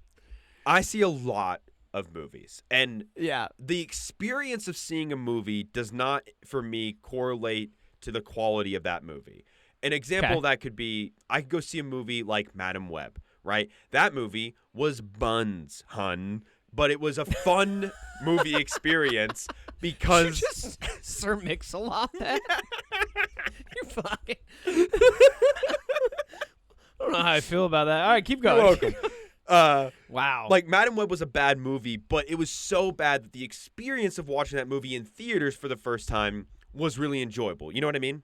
I see a lot of movies, and Yeah. the experience of seeing a movie does not, for me, correlate to the quality of that movie. An example of that could be, I could go see a movie like Madam Web, right? That movie was buns, hun, but it was a fun movie experience because... You just Sir Mix-a-Lot that? You fucking... I don't know how I feel about that. All right, keep going. You're welcome. Wow. Like, Madam Web was a bad movie, but it was so bad that the experience of watching that movie in theaters for the first time was really enjoyable. You know what I mean?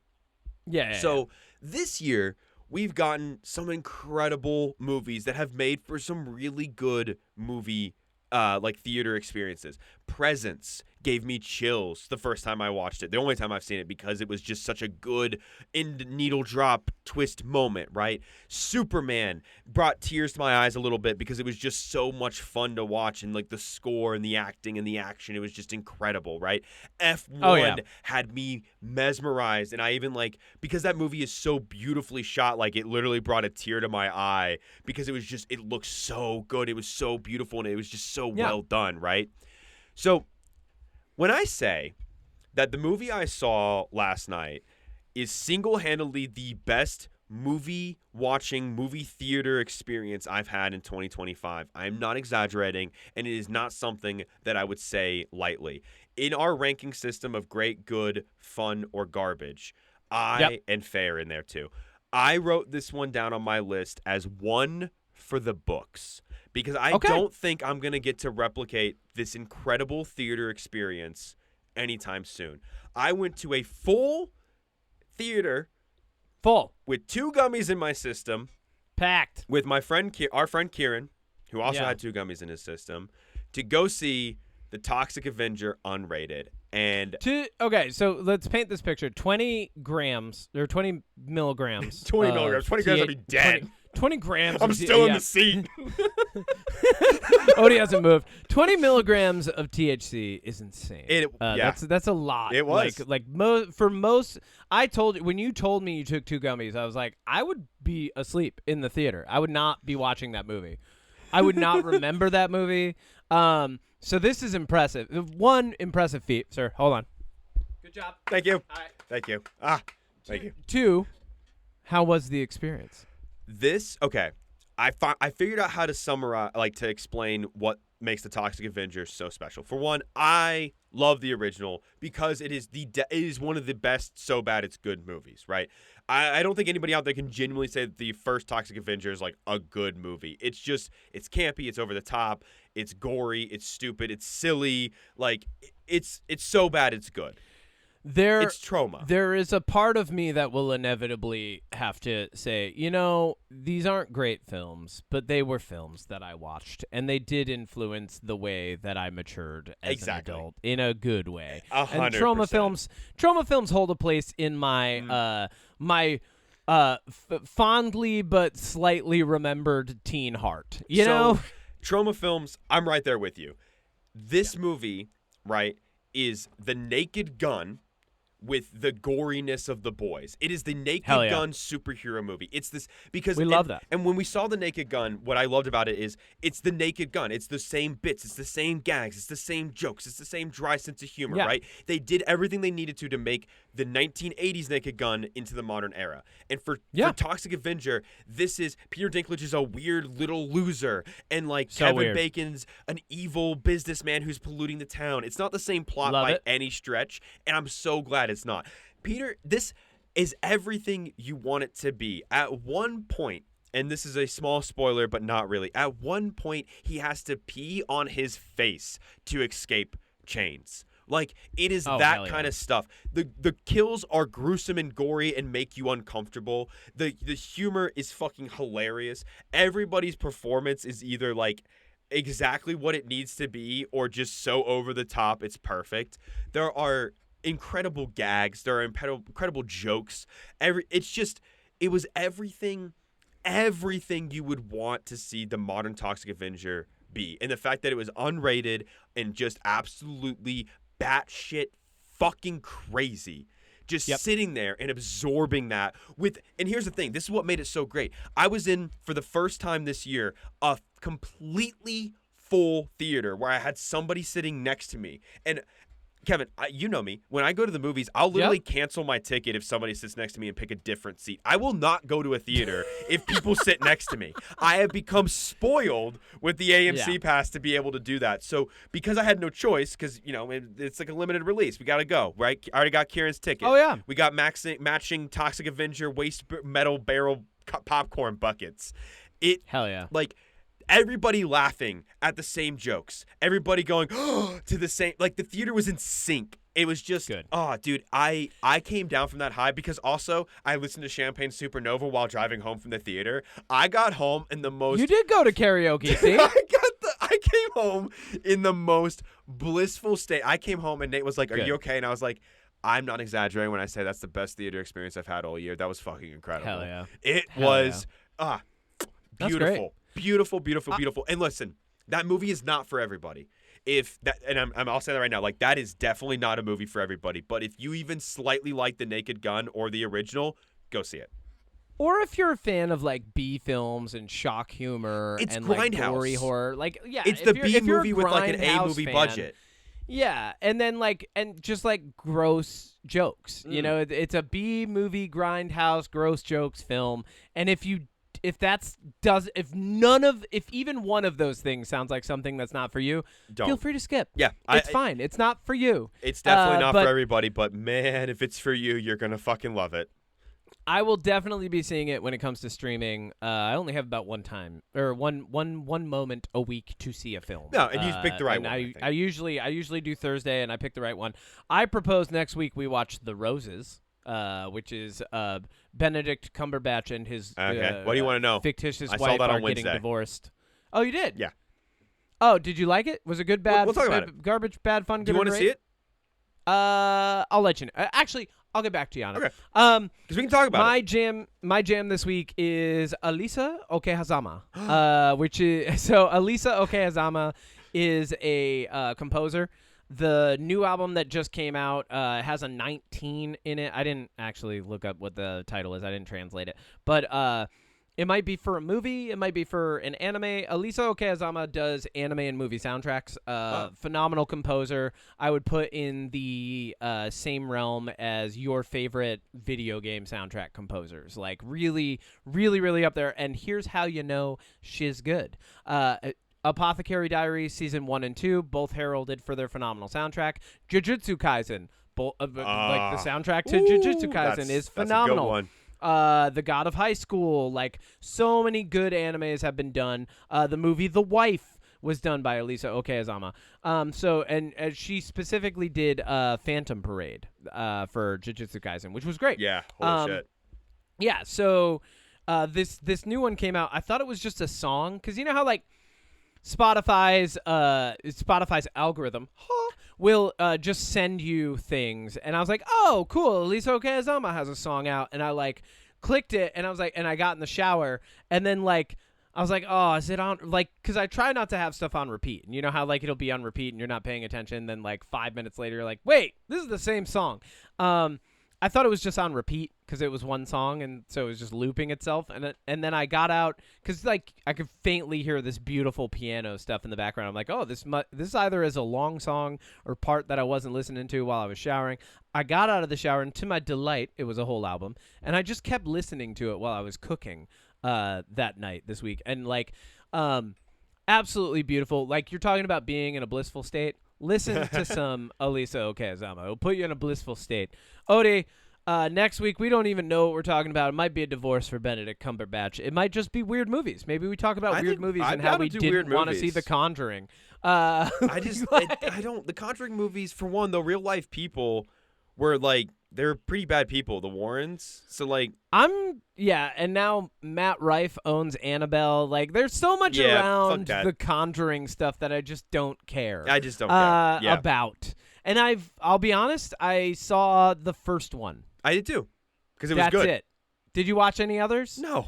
Yeah. So this year, we've gotten some incredible movies that have made for some really good movie like theater experiences. Presence gave me chills the first time I watched it. The only time I've seen it, because it was just such a good needle drop twist moment, right? Superman brought tears to my eyes a little bit because it was just so much fun to watch, and like the score and the acting and the action, it was just incredible, right? F1 had me mesmerized, and I even because that movie is so beautifully shot, like it literally brought a tear to my eye because it looked so good. It was so beautiful, and it was just so well done, right? So when I say that the movie I saw last night is single-handedly the best movie theater experience I've had in 2025, I'm not exaggerating, and it is not something that I would say lightly. In our ranking system of great, good, fun, or garbage, and fair in there too, I wrote this one down on my list as one for the books, because I don't think I'm going to get to replicate this incredible theater experience anytime soon. I went to a full theater with 2 gummies in my system, packed with my friend, our friend Kieran, who also had 2 gummies in his system, to go see The Toxic Avenger unrated. And so let's paint this picture. 20 grams or 20 milligrams. 20 milligrams. 20 grams, I'll be dead. 20 grams. I'm still in the seat. Odie hasn't moved. 20 milligrams of THC is insane. That's a lot. It was for most. I told you, when you told me you took 2 gummies, I was like, I would be asleep in the theater. I would not be watching that movie. I would not remember that movie. So this is impressive. One impressive feat, sir. Hold on. Good job. Thank you. All right. Thank you. Thank you. 2, how was the experience? Okay. I figured out how to summarize, to explain what makes the Toxic Avenger so special. For one, I love the original because it is one of the best so bad it's good movies, right? I don't think anybody out there can genuinely say that the first Toxic Avenger is like a good movie. It's campy, it's over the top, it's gory, it's stupid, it's silly, it's so bad it's good. It's trauma. There is a part of me that will inevitably have to say, these aren't great films, but they were films that I watched, and they did influence the way that I matured as an adult in a good way. 100%. And trauma films hold a place in my fondly but slightly remembered teen heart. You know, trauma films. I'm right there with you. This movie, right, is the Naked Gun with the goriness of The Boys. It is the Naked Gun superhero movie. It's this because we love that. And when we saw the Naked Gun, what I loved about it is it's the Naked Gun. It's the same bits. It's the same gags. It's the same jokes. It's the same dry sense of humor, right? They did everything they needed to make the 1980s Naked Gun into the modern era. And for Toxic Avenger, this is Peter Dinklage is a weird little loser, and Kevin Bacon's an evil businessman who's polluting the town. It's not the same plot by any stretch, and I'm so glad it's not. Peter, this is everything you want it to be. At one point, and this is a small spoiler, but not really, at one point, he has to pee on his face to escape chains. It is that kind of stuff. The kills are gruesome and gory and make you uncomfortable. The humor is fucking hilarious. Everybody's performance is either exactly what it needs to be or just so over the top it's perfect. There are incredible gags. There are incredible jokes. It was everything you would want to see the modern Toxic Avenger be. And the fact that it was unrated and just absolutely batshit fucking crazy. Just sitting there and absorbing that and here's the thing, this is what made it so great. I was in, for the first time this year, a completely full theater where I had somebody sitting next to me. And Kevin, you know me. When I go to the movies, I'll literally cancel my ticket if somebody sits next to me and pick a different seat. I will not go to a theater if people sit next to me. I have become spoiled with the AMC pass to be able to do that. So because I had no choice, because it's like a limited release, we got to go, right? I already got Kieran's ticket. Oh yeah, we got matching Toxic Avenger waste metal barrel popcorn buckets. Hell yeah. Everybody laughing at the same jokes. Everybody going to the same. The theater was in sync. It was just good. Oh, dude, I came down from that high because also I listened to Champagne Supernova while driving home from the theater. I got home in the most. You did go to karaoke, see? I came home in the most blissful state. I came home and Nate was like, "Are you okay?" And I was like, I'm not exaggerating when I say that's the best theater experience I've had all year. That was fucking incredible. Hell yeah. It was beautiful. That's great. Beautiful. And listen, that movie is not for everybody. I'll say that right now, that is definitely not a movie for everybody. But if you even slightly like The Naked Gun or the original, go see it. Or if you're a fan of B films and shock humor and gory horror, it's the B movie with an A movie budget. Yeah, and then and just gross jokes. It's a B movie grindhouse gross jokes film, and if even one of those things sounds like something that's not for you, feel free to skip. Yeah, it's fine. It's not for you. It's definitely not for everybody, but man, if it's for you, you're gonna fucking love it. I will definitely be seeing it when it comes to streaming. I only have about one moment a week to see a film. No, and you picked the right one. I usually do Thursday, and I pick the right one. I propose next week we watch The Roses, which is Benedict Cumberbatch and his what do you want to know? Fictitious wife saw that on getting Wednesday. Divorced. Oh, you did? Yeah. Oh, did you like it? Was it good, bad? We'll talk about it. Garbage, bad, fun, Do good, you want to see it? I'll let you know. Actually, I'll get back to you on it. Okay. Because we can talk about it. My jam this week is Alisa Okehazama, which is Alisa Okehazama is a composer. The new album that just came out has a 19 in it. I didn't actually look up what the title is. I didn't translate it, but It might be for a movie. It might be for an anime. Elisa Okayazama does anime and movie soundtracks. Phenomenal composer. I would put in the same realm as your favorite video game soundtrack composers. Like really, really, really up there. And here's how you know she's good. Apothecary Diaries Season 1 and 2, both heralded for their phenomenal soundtrack. Jujutsu Kaisen, like the soundtrack to Jujutsu Kaisen is phenomenal. That's a good one. The God of High School, like so many good animes have been done. The movie The Wife was done by Elisa Okayazama. And she specifically did Phantom Parade for Jujutsu Kaisen, which was great. Yeah, holy shit. Yeah, so this new one came out. I thought it was just a song, because you know how like Spotify's algorithm will just send you things, and I was like, oh, cool, Elisa Okayazama has a song out, and I like clicked it, and I was like, and I got in the shower, and then like I was like, oh, is it on, like, because I try not to have stuff on repeat, and you know how like it'll be on repeat and you're not paying attention, then like 5 minutes later you're like, wait, this is the same song. I thought it was just on repeat because it was one song, and so it was just looping itself. And then I got out because like I could faintly hear this beautiful piano stuff in the background. I'm like, oh, this either is a long song or part that I wasn't listening to while I was showering. I got out of the shower, and to my delight, it was a whole album, and I just kept listening to it while I was cooking that night this week, and like absolutely beautiful. Like you're talking about being in a blissful state. Listen to some Elisa Okayazama. It'll put you in a blissful state. Odie, next week, we don't even know what we're talking about. It might be a divorce for Benedict Cumberbatch. It might just be weird movies. Maybe we talk about weird movies and how we didn't want to see The Conjuring. I don't. The Conjuring movies, for one, the real life people were like, they're pretty bad people, the Warrens. So like, and now Matt Rife owns Annabelle. Like, there's so much around the Conjuring stuff that I just don't care. I just don't care about. And I'll be honest, I saw the first one. I did too, because it was good. That's it. Did you watch any others? No.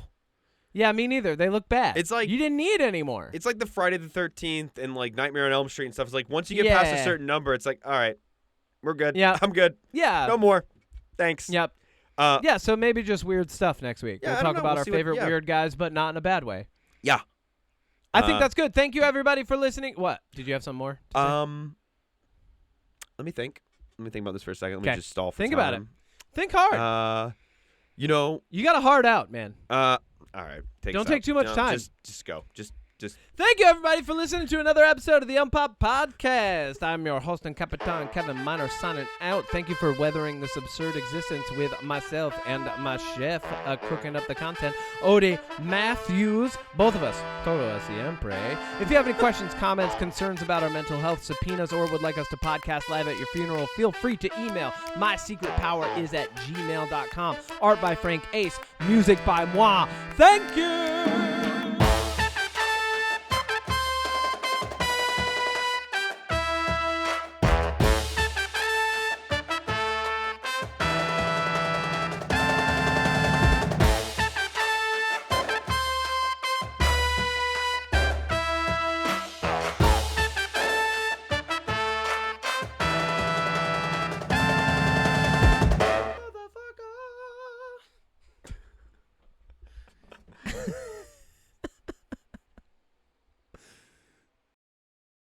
Yeah, me neither. They look bad. It's like you didn't need any more. It's like the Friday the 13th and like Nightmare on Elm Street and stuff. It's like once you get past a certain number, it's like, all right, we're good. Yeah, I'm good. Yeah, no more. Thanks. Yep. So maybe just weird stuff next week. We'll talk about our favorite weird guys, but not in a bad way. Yeah. I think that's good. Thank you, everybody, for listening. What? Did you have some more? Let me think. Let me think about this for a second. Let me just stall for Think time. about it. Think hard. You got a hard out, man. All right. Don't take too much time. Just go. Just. Thank you, everybody, for listening to another episode of the UnPop Podcast. I'm your host and Capitan, Kevin Miner, signing out. Thank you for weathering this absurd existence with myself and my chef cooking up the content, Odie Matthews. Both of us, todo siempre. If you have any questions, comments, concerns about our mental health, subpoenas, or would like us to podcast live at your funeral, feel free to email mysecretpoweris@gmail.com. Art by FrankAce, music by moi. Thank you!